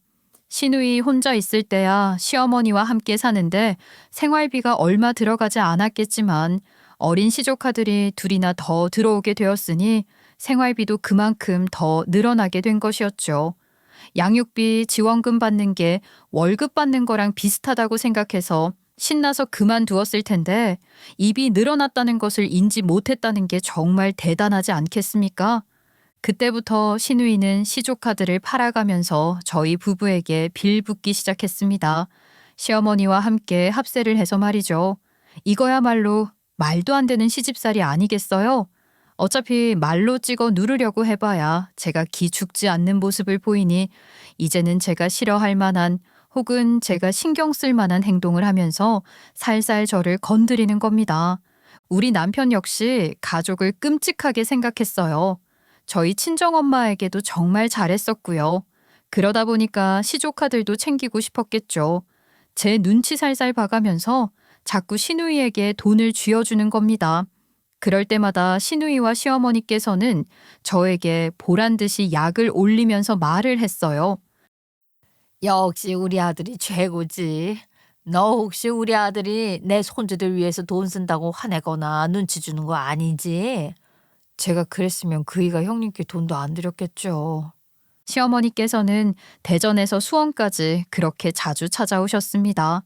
시누이 혼자 있을 때야 시어머니와 함께 사는데 생활비가 얼마 들어가지 않았겠지만 어린 시조카들이 둘이나 더 들어오게 되었으니 생활비도 그만큼 더 늘어나게 된 것이었죠. 양육비 지원금 받는 게 월급 받는 거랑 비슷하다고 생각해서 신나서 그만두었을 텐데 입이 늘어났다는 것을 인지 못했다는 게 정말 대단하지 않겠습니까? 그때부터 시누이는 시조카드를 팔아가면서 저희 부부에게 빌붙기 시작했습니다. 시어머니와 함께 합세를 해서 말이죠. 이거야말로 말도 안 되는 시집살이 아니겠어요? 어차피 말로 찍어 누르려고 해봐야 제가 기 죽지 않는 모습을 보이니 이제는 제가 싫어할 만한 혹은 제가 신경 쓸 만한 행동을 하면서 살살 저를 건드리는 겁니다. 우리 남편 역시 가족을 끔찍하게 생각했어요. 저희 친정엄마에게도 정말 잘했었고요. 그러다 보니까 시조카들도 챙기고 싶었겠죠. 제 눈치 살살 봐가면서 자꾸 시누이에게 돈을 쥐어주는 겁니다. 그럴 때마다 시누이와 시어머니께서는 저에게 보란 듯이 약을 올리면서 말을 했어요. 역시 우리 아들이 최고지. 너 혹시 우리 아들이 내 손주들 위해서 돈 쓴다고 화내거나 눈치 주는 거 아니지? 제가 그랬으면 그이가 형님께 돈도 안 드렸겠죠. 시어머니께서는 대전에서 수원까지 그렇게 자주 찾아오셨습니다.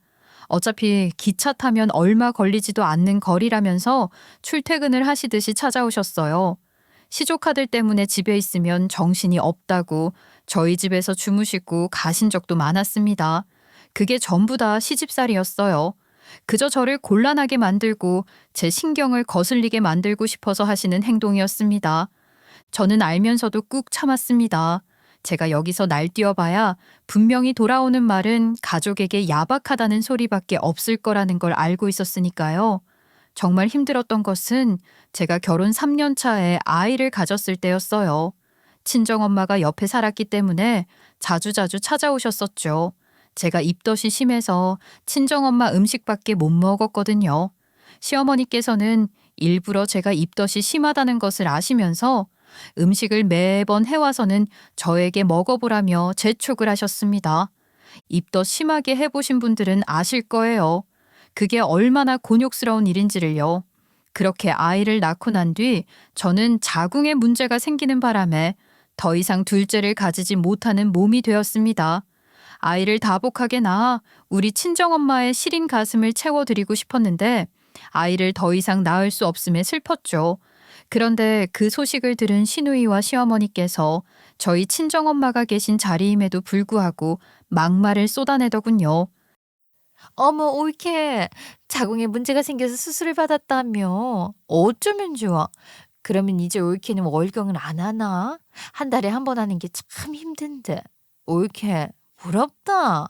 어차피 기차 타면 얼마 걸리지도 않는 거리라면서 출퇴근을 하시듯이 찾아오셨어요. 시조카들 때문에 집에 있으면 정신이 없다고 저희 집에서 주무시고 가신 적도 많았습니다. 그게 전부 다 시집살이였어요. 그저 저를 곤란하게 만들고 제 신경을 거슬리게 만들고 싶어서 하시는 행동이었습니다. 저는 알면서도 꾹 참았습니다. 제가 여기서 날뛰어봐야 분명히 돌아오는 말은 가족에게 야박하다는 소리밖에 없을 거라는 걸 알고 있었으니까요. 정말 힘들었던 것은 제가 결혼 3년 차에 아이를 가졌을 때였어요. 친정엄마가 옆에 살았기 때문에 자주자주 찾아오셨었죠. 제가 입덧이 심해서 친정엄마 음식밖에 못 먹었거든요. 시어머니께서는 일부러 제가 입덧이 심하다는 것을 아시면서 음식을 매번 해와서는 저에게 먹어보라며 재촉을 하셨습니다. 입덧 심하게 해보신 분들은 아실 거예요. 그게 얼마나 곤욕스러운 일인지를요. 그렇게 아이를 낳고 난 뒤 저는 자궁에 문제가 생기는 바람에 더 이상 둘째를 가지지 못하는 몸이 되었습니다. 아이를 다복하게 낳아 우리 친정엄마의 시린 가슴을 채워드리고 싶었는데 아이를 더 이상 낳을 수 없음에 슬펐죠. 그런데 그 소식을 들은 시누이와 시어머니께서 저희 친정엄마가 계신 자리임에도 불구하고 막말을 쏟아내더군요. 어머, 옳게. 자궁에 문제가 생겨서 수술을 받았다며. 어쩌면 좋아. 그러면 이제 옳게는 월경을 안 하나? 한 달에 한 번 하는 게 참 힘든데. 옳게, 부럽다.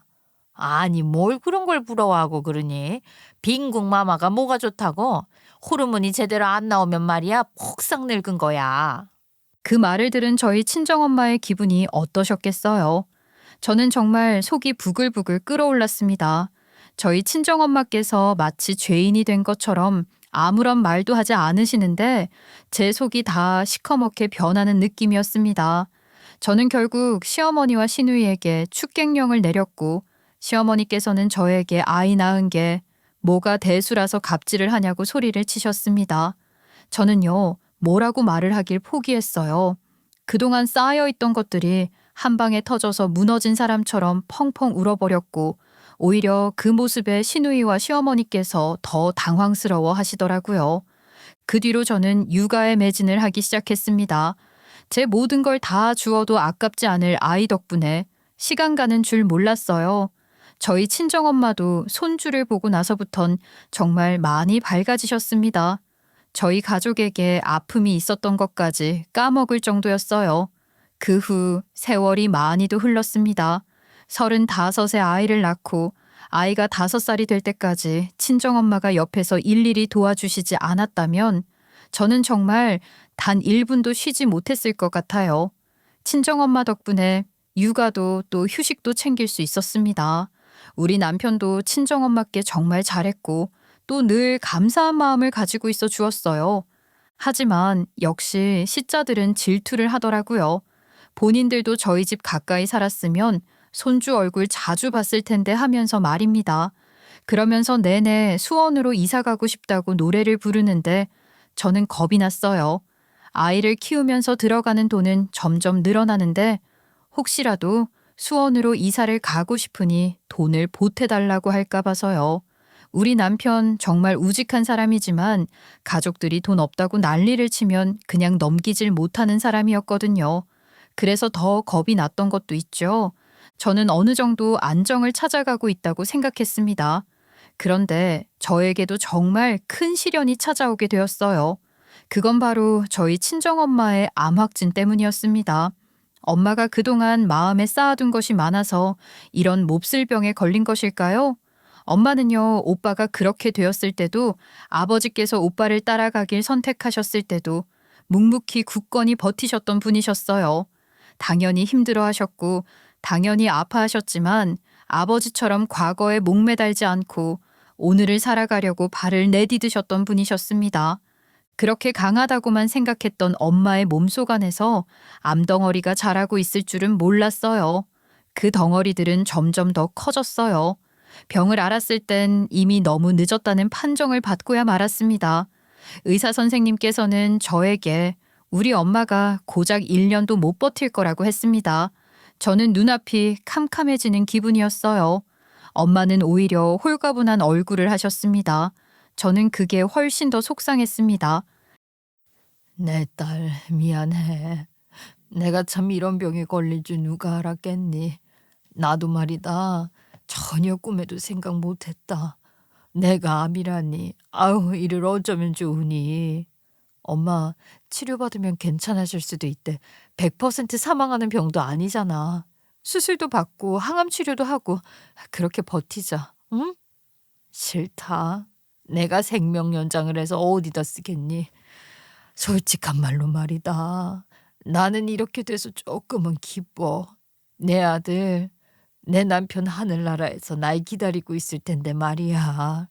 아니, 뭘 그런 걸 부러워하고 그러니? 빈궁 마마가 뭐가 좋다고? 호르몬이 제대로 안 나오면 말이야, 폭삭 늙은 거야. 그 말을 들은 저희 친정엄마의 기분이 어떠셨겠어요? 저는 정말 속이 부글부글 끓어올랐습니다. 저희 친정엄마께서 마치 죄인이 된 것처럼 아무런 말도 하지 않으시는데 제 속이 다 시커멓게 변하는 느낌이었습니다. 저는 결국 시어머니와 시누이에게 축객령을 내렸고 시어머니께서는 저에게 아이 낳은 게 뭐가 대수라서 갑질을 하냐고 소리를 치셨습니다. 저는요, 뭐라고 말을 하길 포기했어요. 그동안 쌓여있던 것들이 한 방에 터져서 무너진 사람처럼 펑펑 울어버렸고 오히려 그 모습에 시누이와 시어머니께서 더 당황스러워 하시더라고요. 그 뒤로 저는 육아에 매진을 하기 시작했습니다. 제 모든 걸 다 주어도 아깝지 않을 아이 덕분에 시간 가는 줄 몰랐어요. 저희 친정엄마도 손주를 보고 나서부턴 정말 많이 밝아지셨습니다. 저희 가족에게 아픔이 있었던 것까지 까먹을 정도였어요. 그 후 세월이 많이도 흘렀습니다. 35세 아이를 낳고 아이가 5살이 될 때까지 친정엄마가 옆에서 일일이 도와주시지 않았다면 저는 정말 단 1분도 쉬지 못했을 것 같아요. 친정엄마 덕분에 육아도 또 휴식도 챙길 수 있었습니다. 우리 남편도 친정엄마께 정말 잘했고 또 늘 감사한 마음을 가지고 있어 주었어요. 하지만 역시 시자들은 질투를 하더라고요. 본인들도 저희 집 가까이 살았으면 손주 얼굴 자주 봤을 텐데 하면서 말입니다. 그러면서 내내 수원으로 이사 가고 싶다고 노래를 부르는데 저는 겁이 났어요. 아이를 키우면서 들어가는 돈은 점점 늘어나는데 혹시라도 수원으로 이사를 가고 싶으니 돈을 보태달라고 할까 봐서요. 우리 남편 정말 우직한 사람이지만 가족들이 돈 없다고 난리를 치면 그냥 넘기질 못하는 사람이었거든요. 그래서 더 겁이 났던 것도 있죠. 저는 어느 정도 안정을 찾아가고 있다고 생각했습니다. 그런데 저에게도 정말 큰 시련이 찾아오게 되었어요. 그건 바로 저희 친정엄마의 암 확진 때문이었습니다. 엄마가 그동안 마음에 쌓아둔 것이 많아서 이런 몹쓸 병에 걸린 것일까요? 엄마는요, 오빠가 그렇게 되었을 때도 아버지께서 오빠를 따라가길 선택하셨을 때도 묵묵히 굳건히 버티셨던 분이셨어요. 당연히 힘들어 하셨고, 당연히 아파하셨지만 아버지처럼 과거에 목매달지 않고 오늘을 살아가려고 발을 내디드셨던 분이셨습니다. 그렇게 강하다고만 생각했던 엄마의 몸속 안에서 암덩어리가 자라고 있을 줄은 몰랐어요. 그 덩어리들은 점점 더 커졌어요. 병을 알았을 땐 이미 너무 늦었다는 판정을 받고야 말았습니다. 의사 선생님께서는 저에게 우리 엄마가 고작 1년도 못 버틸 거라고 했습니다. 저는 눈앞이 캄캄해지는 기분이었어요. 엄마는 오히려 홀가분한 얼굴을 하셨습니다. 저는 그게 훨씬 더 속상했습니다. 내 딸 미안해. 내가 참 이런 병에 걸릴 줄 누가 알았겠니. 나도 말이다. 전혀 꿈에도 생각 못했다. 내가 암이라니. 아우 이를 어쩌면 좋으니. 엄마 치료받으면 괜찮아질 수도 있대. 100% 사망하는 병도 아니잖아. 수술도 받고 항암 치료도 하고 그렇게 버티자. 응? 싫다. 내가 생명 연장을 해서 어디다 쓰겠니. 솔직한 말로 말이다. 나는 이렇게 돼서 조금은 기뻐. 내 아들, 내 남편 하늘나라에서 날 기다리고 있을 텐데 말이야.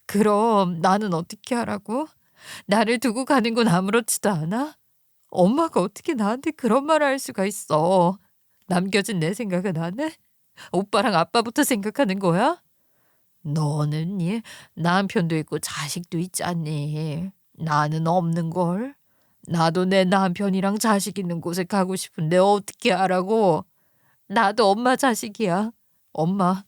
그럼 나는 어떻게 하라고? 나를 두고 가는 건 아무렇지도 않아? 엄마가 어떻게 나한테 그런 말을 할 수가 있어. 남겨진 내 생각은 안 해? 오빠랑 아빠부터 생각하는 거야? 너는 남편도 있고 자식도 있지 않니? 나는 없는걸. 나도 내 남편이랑 자식 있는 곳에 가고 싶은데 어떻게 하라고? 나도 엄마 자식이야. 엄마,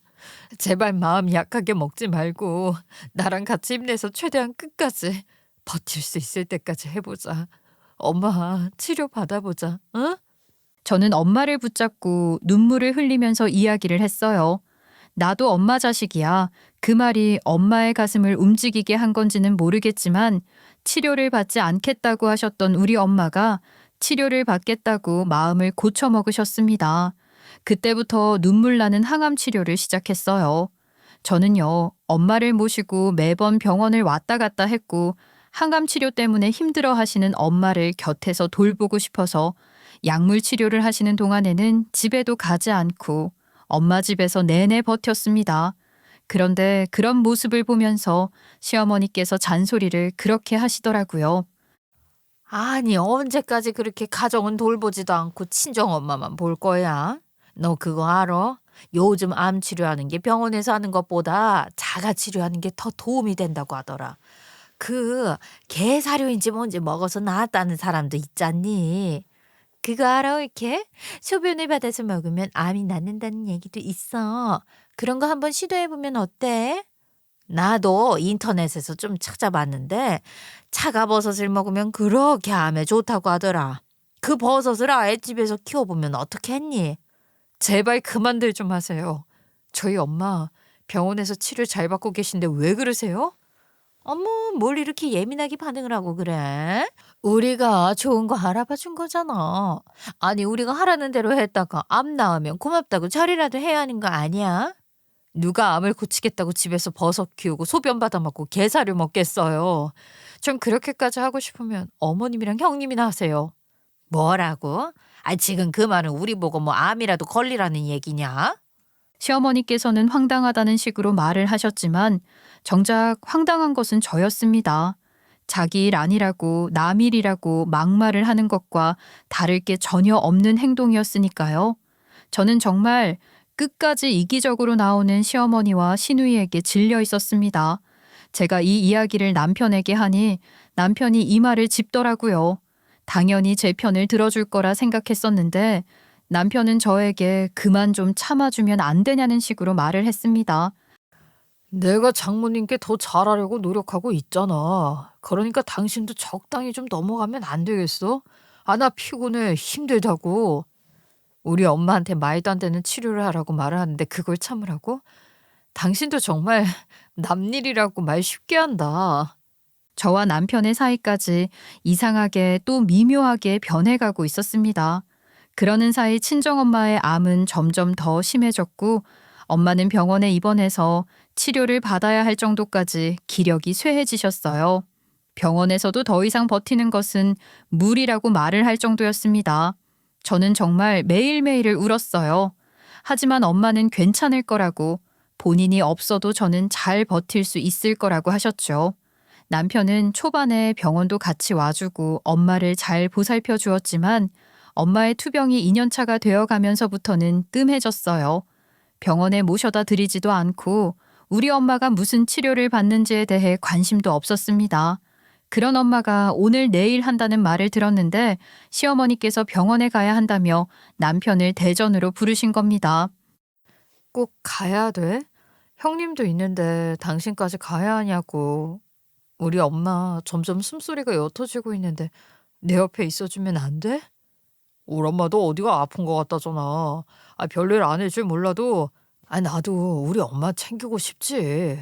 제발 마음 약하게 먹지 말고 나랑 같이 힘내서 최대한 끝까지 버틸 수 있을 때까지 해보자. 엄마, 치료 받아보자. 응? 저는 엄마를 붙잡고 눈물을 흘리면서 이야기를 했어요. 나도 엄마 자식이야. 그 말이 엄마의 가슴을 움직이게 한 건지는 모르겠지만 치료를 받지 않겠다고 하셨던 우리 엄마가 치료를 받겠다고 마음을 고쳐먹으셨습니다. 그때부터 눈물 나는 항암 치료를 시작했어요. 저는요, 엄마를 모시고 매번 병원을 왔다 갔다 했고 항암 치료 때문에 힘들어 하시는 엄마를 곁에서 돌보고 싶어서 약물 치료를 하시는 동안에는 집에도 가지 않고 엄마 집에서 내내 버텼습니다. 그런데 그런 모습을 보면서 시어머니께서 잔소리를 그렇게 하시더라고요. 아니 언제까지 그렇게 가정은 돌보지도 않고 친정엄마만 볼 거야? 너 그거 알아? 요즘 암 치료하는 게 병원에서 하는 것보다 자가 치료하는 게 더 도움이 된다고 하더라. 그 개사료인지 뭔지 먹어서 나았다는 사람도 있잖니. 그거 알아 이렇게? 소변을 받아서 먹으면 암이 낫는다는 얘기도 있어. 그런 거 한번 시도해보면 어때? 나도 인터넷에서 좀 찾아봤는데 차가버섯을 먹으면 그렇게 암에 좋다고 하더라. 그 버섯을 아예 집에서 키워보면 어떻겠니? 제발 그만들 좀 하세요. 저희 엄마 병원에서 치료 잘 받고 계신데 왜 그러세요? 어머, 뭘 이렇게 예민하게 반응을 하고 그래? 우리가 좋은 거 알아봐 준 거잖아. 아니, 우리가 하라는 대로 했다가 암 나으면 고맙다고 절이라도 해야 하는 거 아니야? 누가 암을 고치겠다고 집에서 버섯 키우고 소변 받아 먹고 게사료 먹겠어요. 좀 그렇게까지 하고 싶으면 어머님이랑 형님이나 하세요. 뭐라고? 아, 지금 그 말은 우리 보고 뭐 암이라도 걸리라는 얘기냐? 시어머니께서는 황당하다는 식으로 말을 하셨지만 정작 황당한 것은 저였습니다. 자기 일 아니라고 남 일이라고 막말을 하는 것과 다를 게 전혀 없는 행동이었으니까요. 저는 정말 끝까지 이기적으로 나오는 시어머니와 시누이에게 질려 있었습니다. 제가 이 이야기를 남편에게 하니 남편이 이 말을 짚더라고요. 당연히 제 편을 들어줄 거라 생각했었는데 남편은 저에게 그만 좀 참아주면 안 되냐는 식으로 말을 했습니다. 내가 장모님께 더 잘하려고 노력하고 있잖아. 그러니까 당신도 적당히 좀 넘어가면 안 되겠어? 아, 나 피곤해. 힘들다고. 우리 엄마한테 말도 안 되는 치료를 하라고 말을 하는데 그걸 참으라고? 당신도 정말 남일이라고 말 쉽게 한다. 저와 남편의 사이까지 이상하게 또 미묘하게 변해가고 있었습니다. 그러는 사이 친정엄마의 암은 점점 더 심해졌고 엄마는 병원에 입원해서 치료를 받아야 할 정도까지 기력이 쇠해지셨어요. 병원에서도 더 이상 버티는 것은 무리라고 말을 할 정도였습니다. 저는 정말 매일매일을 울었어요. 하지만 엄마는 괜찮을 거라고, 본인이 없어도 저는 잘 버틸 수 있을 거라고 하셨죠. 남편은 초반에 병원도 같이 와주고 엄마를 잘 보살펴 주었지만 엄마의 투병이 2년차가 되어 가면서부터는 뜸해졌어요. 병원에 모셔다 드리지도 않고 우리 엄마가 무슨 치료를 받는지에 대해 관심도 없었습니다. 그런 엄마가 오늘 내일 한다는 말을 들었는데 시어머니께서 병원에 가야 한다며 남편을 대전으로 부르신 겁니다. 꼭 가야 돼? 형님도 있는데 당신까지 가야 하냐고. 우리 엄마 점점 숨소리가 옅어지고 있는데 내 옆에 있어주면 안 돼? 우리 엄마도 어디가 아픈 것 같다잖아. 아, 별일 아닐 줄 몰라도 나도 우리 엄마 챙기고 싶지.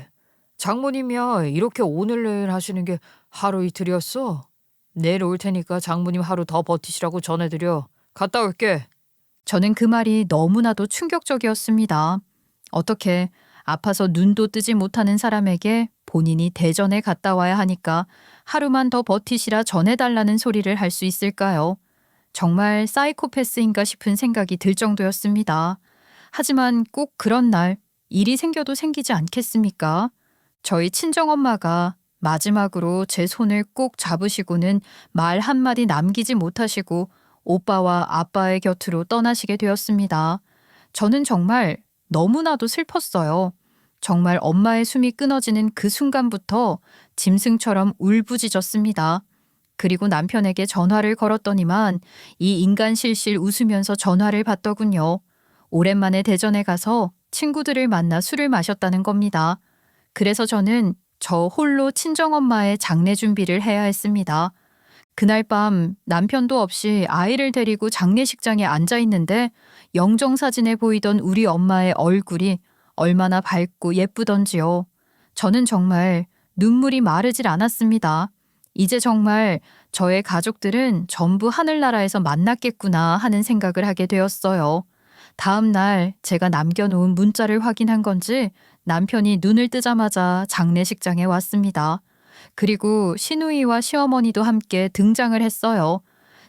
장모님이야 이렇게 오늘 내일 하시는 게 하루 이틀이었어. 내일 올 테니까 장모님 하루 더 버티시라고 전해드려. 갔다 올게. 저는 그 말이 너무나도 충격적이었습니다. 어떻게 아파서 눈도 뜨지 못하는 사람에게 본인이 대전에 갔다 와야 하니까 하루만 더 버티시라 전해달라는 소리를 할 수 있을까요? 정말 사이코패스인가 싶은 생각이 들 정도였습니다. 하지만 꼭 그런 날 일이 생겨도 생기지 않겠습니까? 저희 친정엄마가 마지막으로 제 손을 꼭 잡으시고는 말 한마디 남기지 못하시고 오빠와 아빠의 곁으로 떠나시게 되었습니다. 저는 정말 너무나도 슬펐어요. 정말 엄마의 숨이 끊어지는 그 순간부터 짐승처럼 울부짖었습니다. 그리고 남편에게 전화를 걸었더니만 이 인간 실실 웃으면서 전화를 받더군요. 오랜만에 대전에 가서 친구들을 만나 술을 마셨다는 겁니다. 그래서 저는 저 홀로 친정엄마의 장례 준비를 해야 했습니다. 그날 밤 남편도 없이 아이를 데리고 장례식장에 앉아 있는데 영정사진에 보이던 우리 엄마의 얼굴이 얼마나 밝고 예쁘던지요. 저는 정말 눈물이 마르질 않았습니다. 이제 정말 저의 가족들은 전부 하늘나라에서 만났겠구나 하는 생각을 하게 되었어요. 다음 날 제가 남겨놓은 문자를 확인한 건지 남편이 눈을 뜨자마자 장례식장에 왔습니다. 그리고 시누이와 시어머니도 함께 등장을 했어요.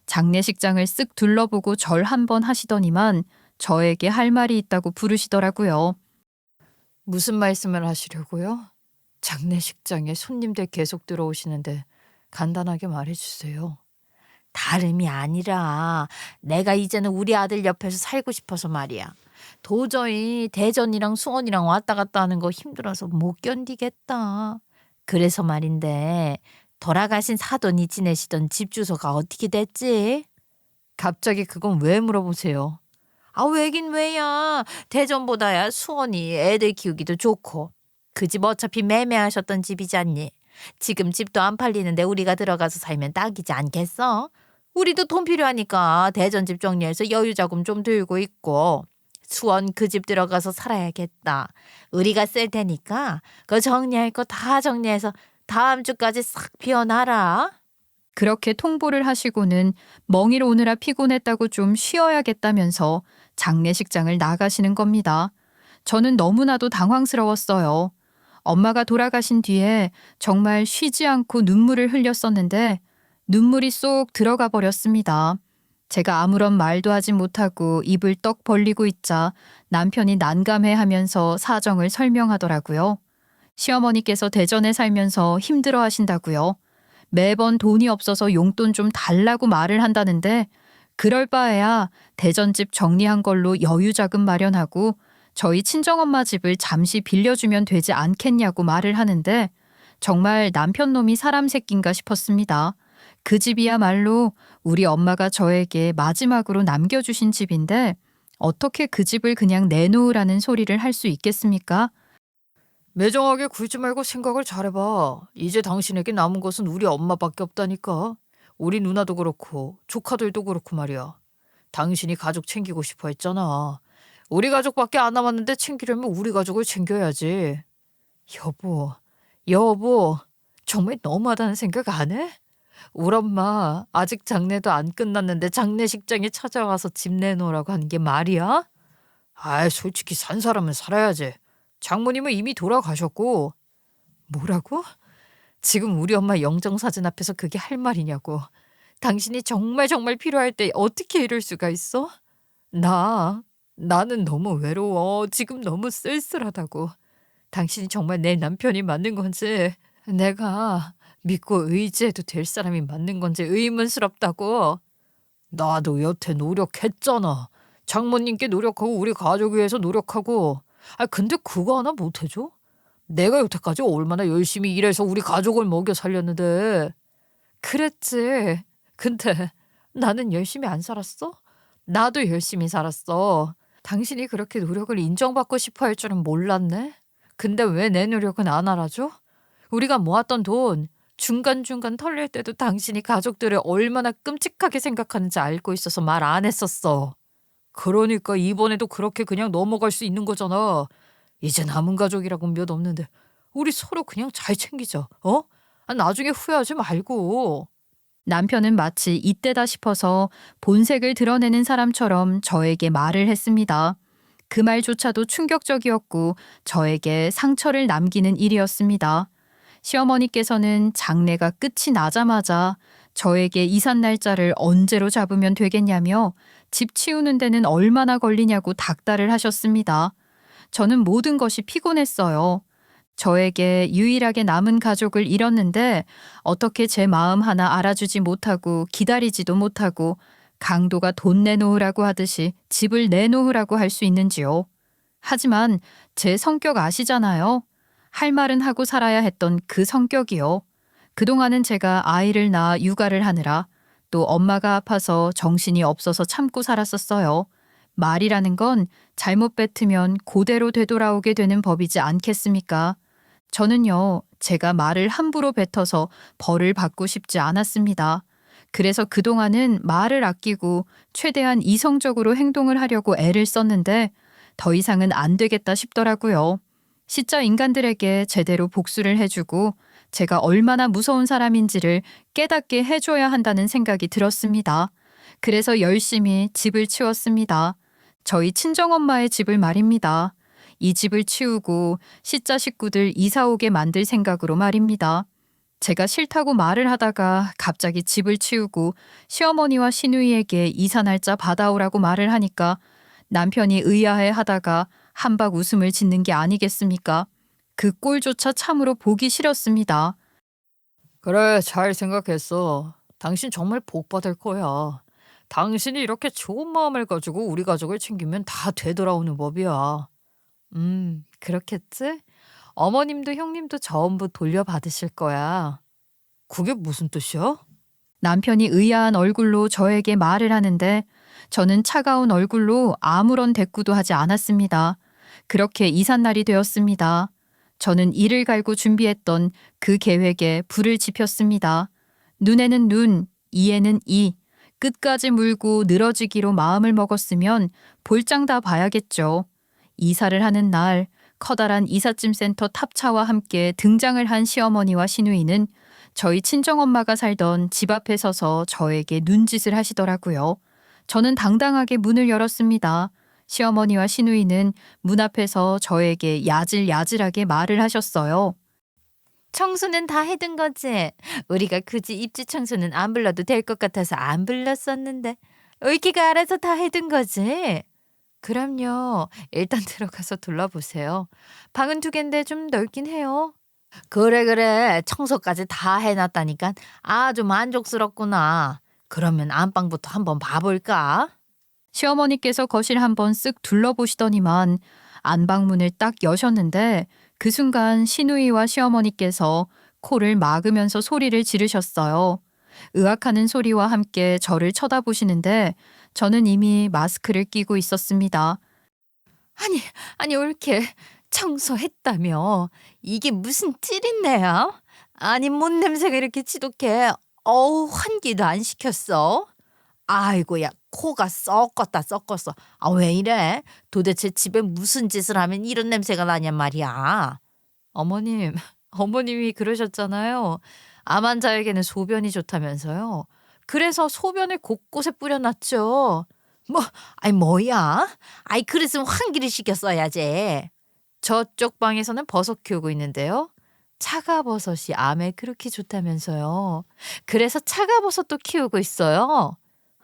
장례식장을 쓱 둘러보고 절 한번 하시더니만 저에게 할 말이 있다고 부르시더라고요. 무슨 말씀을 하시려고요? 장례식장에 손님들 계속 들어오시는데 간단하게 말해주세요. 다름이 아니라 내가 이제는 우리 아들 옆에서 살고 싶어서 말이야. 도저히 대전이랑 수원이랑 왔다 갔다 하는 거 힘들어서 못 견디겠다. 그래서 말인데 돌아가신 사돈이 지내시던 집 주소가 어떻게 됐지? 갑자기 그건 왜 물어보세요? 아, 왜긴 왜야. 대전보다야 수원이 애들 키우기도 좋고. 그 집 어차피 매매하셨던 집이잖니. 지금 집도 안 팔리는데 우리가 들어가서 살면 딱이지 않겠어? 우리도 돈 필요하니까 대전 집 정리해서 여유자금 좀 들고 있고 수원 그 집 들어가서 살아야겠다. 우리가 쓸 테니까 그 정리할 거 다 정리해서 다음 주까지 싹 비워놔라. 그렇게 통보를 하시고는 멍이로 오느라 피곤했다고 좀 쉬어야겠다면서 장례식장을 나가시는 겁니다. 저는 너무나도 당황스러웠어요. 엄마가 돌아가신 뒤에 정말 쉬지 않고 눈물을 흘렸었는데 눈물이 쏙 들어가 버렸습니다. 제가 아무런 말도 하지 못하고 입을 떡 벌리고 있자 남편이 난감해하면서 사정을 설명하더라고요. 시어머니께서 대전에 살면서 힘들어 하신다고요. 매번 돈이 없어서 용돈 좀 달라고 말을 한다는데 그럴 바에야 대전집 정리한 걸로 여유자금 마련하고 저희 친정엄마 집을 잠시 빌려주면 되지 않겠냐고 말을 하는데 정말 남편 놈이 사람 새끼인가 싶었습니다. 그 집이야말로 우리 엄마가 저에게 마지막으로 남겨주신 집인데 어떻게 그 집을 그냥 내놓으라는 소리를 할 수 있겠습니까? 매정하게 굴지 말고 생각을 잘해봐. 이제 당신에게 남은 것은 우리 엄마밖에 없다니까. 우리 누나도 그렇고 조카들도 그렇고 말이야. 당신이 가족 챙기고 싶어 했잖아. 우리 가족밖에 안 남았는데 챙기려면 우리 가족을 챙겨야지. 여보, 정말 너무하다는 생각 안 해? 우리 엄마 아직 장례도 안 끝났는데 장례식장에 찾아와서 집 내놓으라고 하는 게 말이야? 아이, 솔직히 산 사람은 살아야지. 장모님은 이미 돌아가셨고. 뭐라고? 지금 우리 엄마 영정사진 앞에서 그게 할 말이냐고. 당신이 정말 필요할 때 어떻게 이럴 수가 있어? 나는 너무 외로워. 지금 너무 쓸쓸하다고. 당신이 정말 내 남편이 맞는 건지, 내가 믿고 의지해도 될 사람이 맞는 건지 의문스럽다고. 나도 여태 노력했잖아. 장모님께 노력하고 우리 가족 위해서 노력하고. 근데 그거 하나 못해줘? 내가 여태까지 얼마나 열심히 일해서 우리 가족을 먹여 살렸는데. 그랬지. 근데 나는 열심히 안 살았어? 나도 열심히 살았어. 당신이 그렇게 노력을 인정받고 싶어 할 줄은 몰랐네. 근데 왜 내 노력은 안 알아줘? 우리가 모았던 돈 중간중간 털릴 때도 당신이 가족들을 얼마나 끔찍하게 생각하는지 알고 있어서 말 안 했었어. 그러니까 이번에도 그렇게 그냥 넘어갈 수 있는 거잖아. 이제 남은 가족이라고 몇 없는데 우리 서로 그냥 잘 챙기자. 어? 나중에 후회하지 말고. 남편은 마치 이때다 싶어서 본색을 드러내는 사람처럼 저에게 말을 했습니다. 그 말조차도 충격적이었고 저에게 상처를 남기는 일이었습니다. 시어머니께서는 장례가 끝이 나자마자 저에게 이삿 날짜를 언제로 잡으면 되겠냐며 집 치우는 데는 얼마나 걸리냐고 닥달을 하셨습니다. 저는 모든 것이 피곤했어요. 저에게 유일하게 남은 가족을 잃었는데 어떻게 제 마음 하나 알아주지 못하고 기다리지도 못하고 강도가 돈 내놓으라고 하듯이 집을 내놓으라고 할 수 있는지요. 하지만 제 성격 아시잖아요. 할 말은 하고 살아야 했던 그 성격이요. 그동안은 제가 아이를 낳아 육아를 하느라 또 엄마가 아파서 정신이 없어서 참고 살았었어요. 말이라는 건 잘못 뱉으면 그대로 되돌아오게 되는 법이지 않겠습니까? 저는요, 제가 말을 함부로 뱉어서 벌을 받고 싶지 않았습니다. 그래서 그동안은 말을 아끼고 최대한 이성적으로 행동을 하려고 애를 썼는데 더 이상은 안 되겠다 싶더라고요. 시짜 인간들에게 제대로 복수를 해주고 제가 얼마나 무서운 사람인지를 깨닫게 해줘야 한다는 생각이 들었습니다. 그래서 열심히 집을 치웠습니다. 저희 친정엄마의 집을 말입니다. 이 집을 치우고 시짜 식구들 이사 오게 만들 생각으로 말입니다. 제가 싫다고 말을 하다가 갑자기 집을 치우고 시어머니와 시누이에게 이사 날짜 받아오라고 말을 하니까 남편이 의아해 하다가 한박 웃음을 짓는 게 아니겠습니까? 그 꼴조차 참으로 보기 싫었습니다. 그래, 잘 생각했어. 당신 정말 복 받을 거야. 당신이 이렇게 좋은 마음을 가지고 우리 가족을 챙기면 다 되돌아오는 법이야. 그렇겠지? 어머님도 형님도 전부 돌려받으실 거야. 그게 무슨 뜻이야? 남편이 의아한 얼굴로 저에게 말을 하는데 저는 차가운 얼굴로 아무런 대꾸도 하지 않았습니다. 그렇게 이삿날이 되었습니다. 저는 이를 갈고 준비했던 그 계획에 불을 지폈습니다. 눈에는 눈, 이에는 이, 끝까지 물고 늘어지기로 마음을 먹었으면 볼장 다 봐야겠죠. 이사를 하는 날 커다란 이삿짐센터 탑차와 함께 등장을 한 시어머니와 시누이는 저희 친정엄마가 살던 집 앞에 서서 저에게 눈짓을 하시더라고요. 저는 당당하게 문을 열었습니다. 시어머니와 시누이는 문 앞에서 저에게 야질야질하게 말을 하셨어요. 청소는 다 해둔 거지. 우리가 굳이 입주 청소는 안 불러도 될 것 같아서 안 불렀었는데 의기가 알아서 다 해둔 거지. 그럼요. 일단 들어가서 둘러보세요. 방은 2개인데 좀 넓긴 해요. 그래. 청소까지 다 해놨다니까 아주 만족스럽구나. 그러면 안방부터 한번 봐볼까? 시어머니께서 거실 한번 쓱 둘러보시더니만 안방문을 딱 여셨는데 그 순간 시누이와 시어머니께서 코를 막으면서 소리를 지르셨어요. 으악하는 소리와 함께 저를 쳐다보시는데 저는 이미 마스크를 끼고 있었습니다. 아니 올케. 청소했다며. 이게 무슨 찌린내야? 아니 뭔 냄새가 이렇게 지독해. 어우 환기도 안 시켰어. 아이고야 코가 썩었다 썩었어. 아 왜 이래? 도대체 집에 무슨 짓을 하면 이런 냄새가 나냔 말이야. 어머님, 어머님이 그러셨잖아요. 암 환자에게는 소변이 좋다면서요. 그래서 소변을 곳곳에 뿌려놨죠. 아이 뭐야? 아이 그랬으면 환기를 시켰어야지. 저쪽 방에서는 버섯 키우고 있는데요. 차가버섯이 암에 그렇게 좋다면서요. 그래서 차가버섯도 키우고 있어요.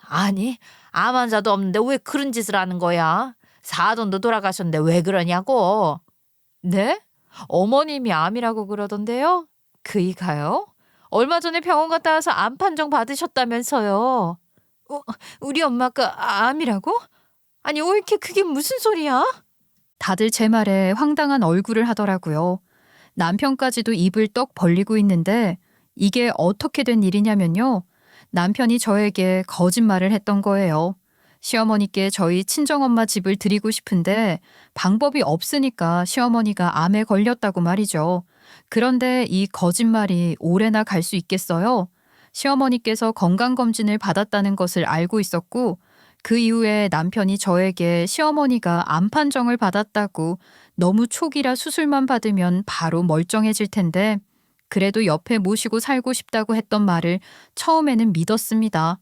아니 암 환자도 없는데 왜 그런 짓을 하는 거야? 사돈도 돌아가셨는데 왜 그러냐고. 네? 어머님이 암이라고 그러던데요? 그이가요? 얼마 전에 병원 갔다 와서 암 판정 받으셨다면서요. 우리 엄마가 암이라고? 아니 옳게 그게 무슨 소리야? 다들 제 말에 황당한 얼굴을 하더라고요. 남편까지도 입을 떡 벌리고 있는데 이게 어떻게 된 일이냐면요. 남편이 저에게 거짓말을 했던 거예요. 시어머니께 저희 친정엄마 집을 드리고 싶은데 방법이 없으니까 시어머니가 암에 걸렸다고 말이죠. 그런데 이 거짓말이 오래나 갈 수 있겠어요? 시어머니께서 건강검진을 받았다는 것을 알고 있었고 그 이후에 남편이 저에게 시어머니가 암 판정을 받았다고 너무 초기라 수술만 받으면 바로 멀쩡해질 텐데 그래도 옆에 모시고 살고 싶다고 했던 말을 처음에는 믿었습니다.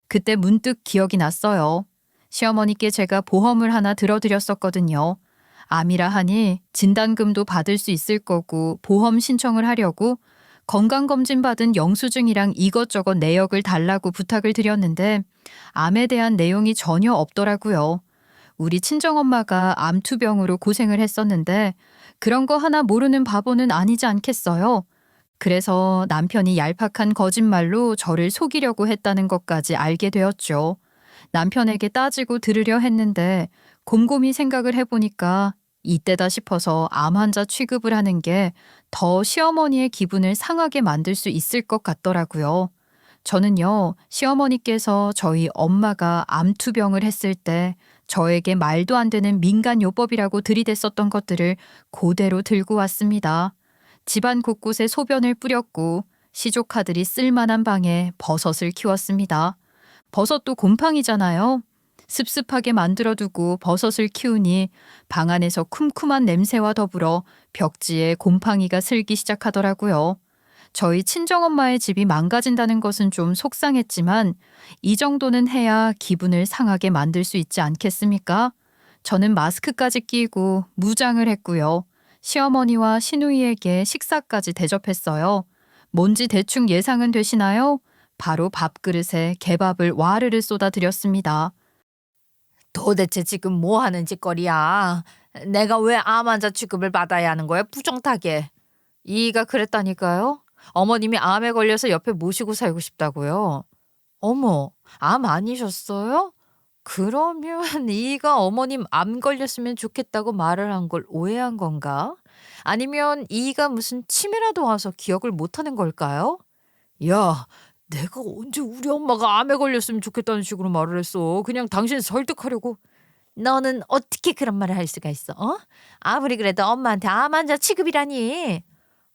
그때 문득 기억이 났어요. 시어머니께 제가 보험을 하나 들어드렸었거든요. 암이라 하니 진단금도 받을 수 있을 거고 보험 신청을 하려고 건강검진 받은 영수증이랑 이것저것 내역을 달라고 부탁을 드렸는데 암에 대한 내용이 전혀 없더라고요. 우리 친정엄마가 암투병으로 고생을 했었는데 그런 거 하나 모르는 바보는 아니지 않겠어요? 그래서 남편이 얄팍한 거짓말로 저를 속이려고 했다는 것까지 알게 되었죠. 남편에게 따지고 들으려 했는데 곰곰이 생각을 해보니까 이때다 싶어서 암 환자 취급을 하는 게 더 시어머니의 기분을 상하게 만들 수 있을 것 같더라고요. 저는요, 시어머니께서 저희 엄마가 암투병을 했을 때 저에게 말도 안 되는 민간요법이라고 들이댔었던 것들을 그대로 들고 왔습니다. 집안 곳곳에 소변을 뿌렸고 시조카들이 쓸만한 방에 버섯을 키웠습니다. 버섯도 곰팡이잖아요. 습습하게 만들어두고 버섯을 키우니 방 안에서 쿰쿰한 냄새와 더불어 벽지에 곰팡이가 슬기 시작하더라고요. 저희 친정엄마의 집이 망가진다는 것은 좀 속상했지만 이 정도는 해야 기분을 상하게 만들 수 있지 않겠습니까? 저는 마스크까지 끼고 무장을 했고요. 시어머니와 시누이에게 식사까지 대접했어요. 뭔지 대충 예상은 되시나요? 바로 밥그릇에 개밥을 와르르 쏟아드렸습니다. 도대체 지금 뭐 하는 짓거리야? 내가 왜 암 환자 취급을 받아야 하는 거야? 부정타게. 이가 그랬다니까요. 어머님이 암에 걸려서 옆에 모시고 살고 싶다고요. 어머, 암 아니셨어요? 그러면 이가 어머님 암 걸렸으면 좋겠다고 말을 한 걸 오해한 건가? 아니면 이가 무슨 치매라도 와서 기억을 못하는 걸까요? 야, 내가 언제 우리 엄마가 암에 걸렸으면 좋겠다는 식으로 말을 했어. 그냥 당신 설득하려고. 너는 어떻게 그런 말을 할 수가 있어? 어? 아무리 그래도 엄마한테 암 환자 취급이라니.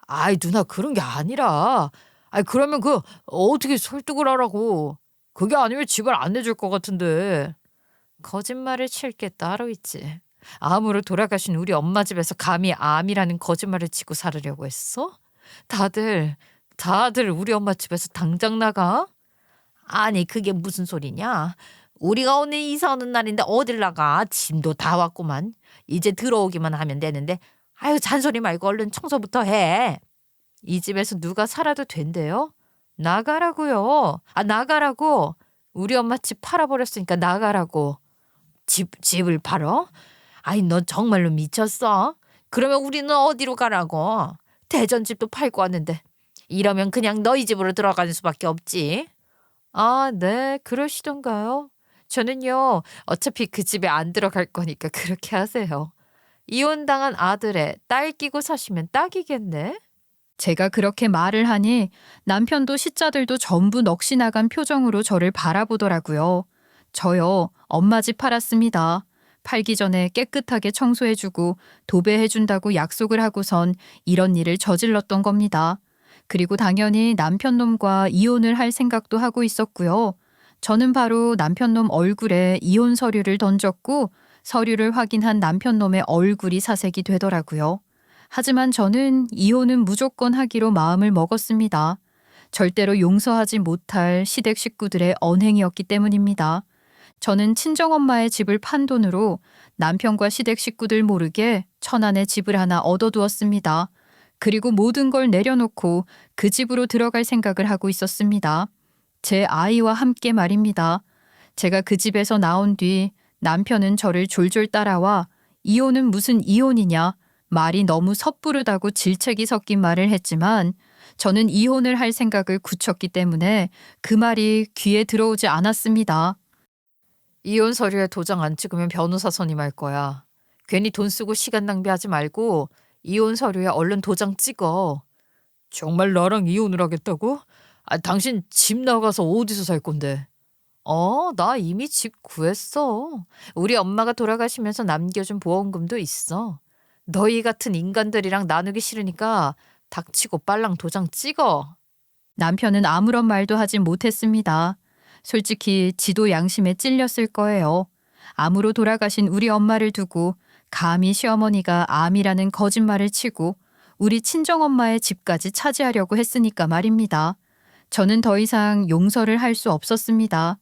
아이 누나 그런 게 아니라. 아이 그러면 어떻게 설득을 하라고. 그게 아니면 집을 안 내줄 것 같은데. 거짓말을 칠 게 따로 있지. 암으로 돌아가신 우리 엄마 집에서 감히 암이라는 거짓말을 치고 살으려고 했어? 다들 우리 엄마 집에서 당장 나가? 아니 그게 무슨 소리냐? 우리가 오늘 이사 오는 날인데 어딜 나가? 짐도 다 왔구만. 이제 들어오기만 하면 되는데 아유 잔소리 말고 얼른 청소부터 해. 이 집에서 누가 살아도 된대요? 나가라고요. 나가라고. 우리 엄마 집 팔아버렸으니까 나가라고. 집을 팔어? 아이 너 정말로 미쳤어? 그러면 우리는 어디로 가라고? 대전집도 팔고 왔는데 이러면 그냥 너희 집으로 들어가는 수밖에 없지. 아, 네, 그러시던가요? 저는요, 어차피 그 집에 안 들어갈 거니까 그렇게 하세요. 이혼당한 아들에 딸 끼고 사시면 딱이겠네? 제가 그렇게 말을 하니 남편도 시자들도 전부 넋이 나간 표정으로 저를 바라보더라고요. 저요, 엄마 집 팔았습니다. 팔기 전에 깨끗하게 청소해주고 도배해준다고 약속을 하고선 이런 일을 저질렀던 겁니다. 그리고 당연히 남편놈과 이혼을 할 생각도 하고 있었고요. 저는 바로 남편놈 얼굴에 이혼 서류를 던졌고 서류를 확인한 남편놈의 얼굴이 사색이 되더라고요. 하지만 저는 이혼은 무조건 하기로 마음을 먹었습니다. 절대로 용서하지 못할 시댁 식구들의 언행이었기 때문입니다. 저는 친정엄마의 집을 판 돈으로 남편과 시댁 식구들 모르게 천안에 집을 하나 얻어두었습니다. 그리고 모든 걸 내려놓고 그 집으로 들어갈 생각을 하고 있었습니다. 제 아이와 함께 말입니다. 제가 그 집에서 나온 뒤 남편은 저를 졸졸 따라와 이혼은 무슨 이혼이냐, 말이 너무 섣부르다고 질책이 섞인 말을 했지만 저는 이혼을 할 생각을 굳혔기 때문에 그 말이 귀에 들어오지 않았습니다. 이혼 서류에 도장 안 찍으면 변호사 선임할 거야. 괜히 돈 쓰고 시간 낭비하지 말고 이혼 서류에 얼른 도장 찍어. 정말 나랑 이혼을 하겠다고? 당신 집 나가서 어디서 살 건데? 나 이미 집 구했어. 우리 엄마가 돌아가시면서 남겨준 보험금도 있어. 너희 같은 인간들이랑 나누기 싫으니까 닥치고 빨랑 도장 찍어. 남편은 아무런 말도 하지 못했습니다. 솔직히 지도 양심에 찔렸을 거예요. 암으로 돌아가신 우리 엄마를 두고 감히 시어머니가 암이라는 거짓말을 치고 우리 친정엄마의 집까지 차지하려고 했으니까 말입니다. 저는 더 이상 용서를 할 수 없었습니다.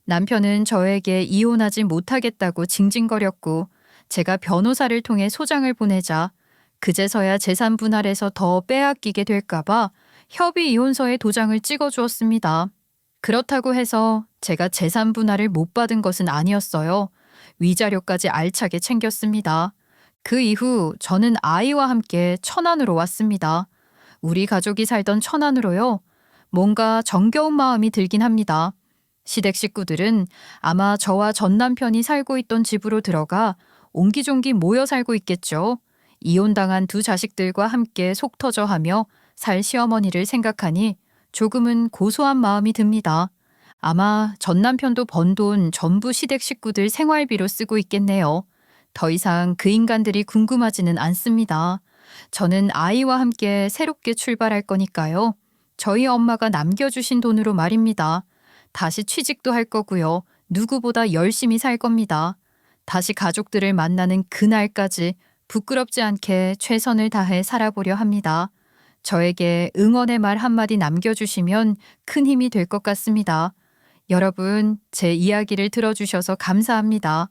남편은 저에게 이혼하지 못하겠다고 징징거렸고 제가 변호사를 통해 소장을 보내자 그제서야 재산 분할에서 더 빼앗기게 될까봐 협의 이혼서에 도장을 찍어주었습니다. 그렇다고 해서 제가 재산 분할을 못 받은 것은 아니었어요. 위자료까지 알차게 챙겼습니다. 그 이후 저는 아이와 함께 천안으로 왔습니다. 우리 가족이 살던 천안으로요. 뭔가 정겨운 마음이 들긴 합니다. 시댁 식구들은 아마 저와 전 남편이 살고 있던 집으로 들어가 옹기종기 모여 살고 있겠죠. 이혼당한 두 자식들과 함께 속 터져하며 살 시어머니를 생각하니 조금은 고소한 마음이 듭니다. 아마 전 남편도 번 돈 전부 시댁 식구들 생활비로 쓰고 있겠네요. 더 이상 그 인간들이 궁금하지는 않습니다. 저는 아이와 함께 새롭게 출발할 거니까요. 저희 엄마가 남겨주신 돈으로 말입니다. 다시 취직도 할 거고요. 누구보다 열심히 살 겁니다. 다시 가족들을 만나는 그날까지 부끄럽지 않게 최선을 다해 살아보려 합니다. 저에게 응원의 말 한마디 남겨주시면 큰 힘이 될 것 같습니다. 여러분, 제 이야기를 들어주셔서 감사합니다.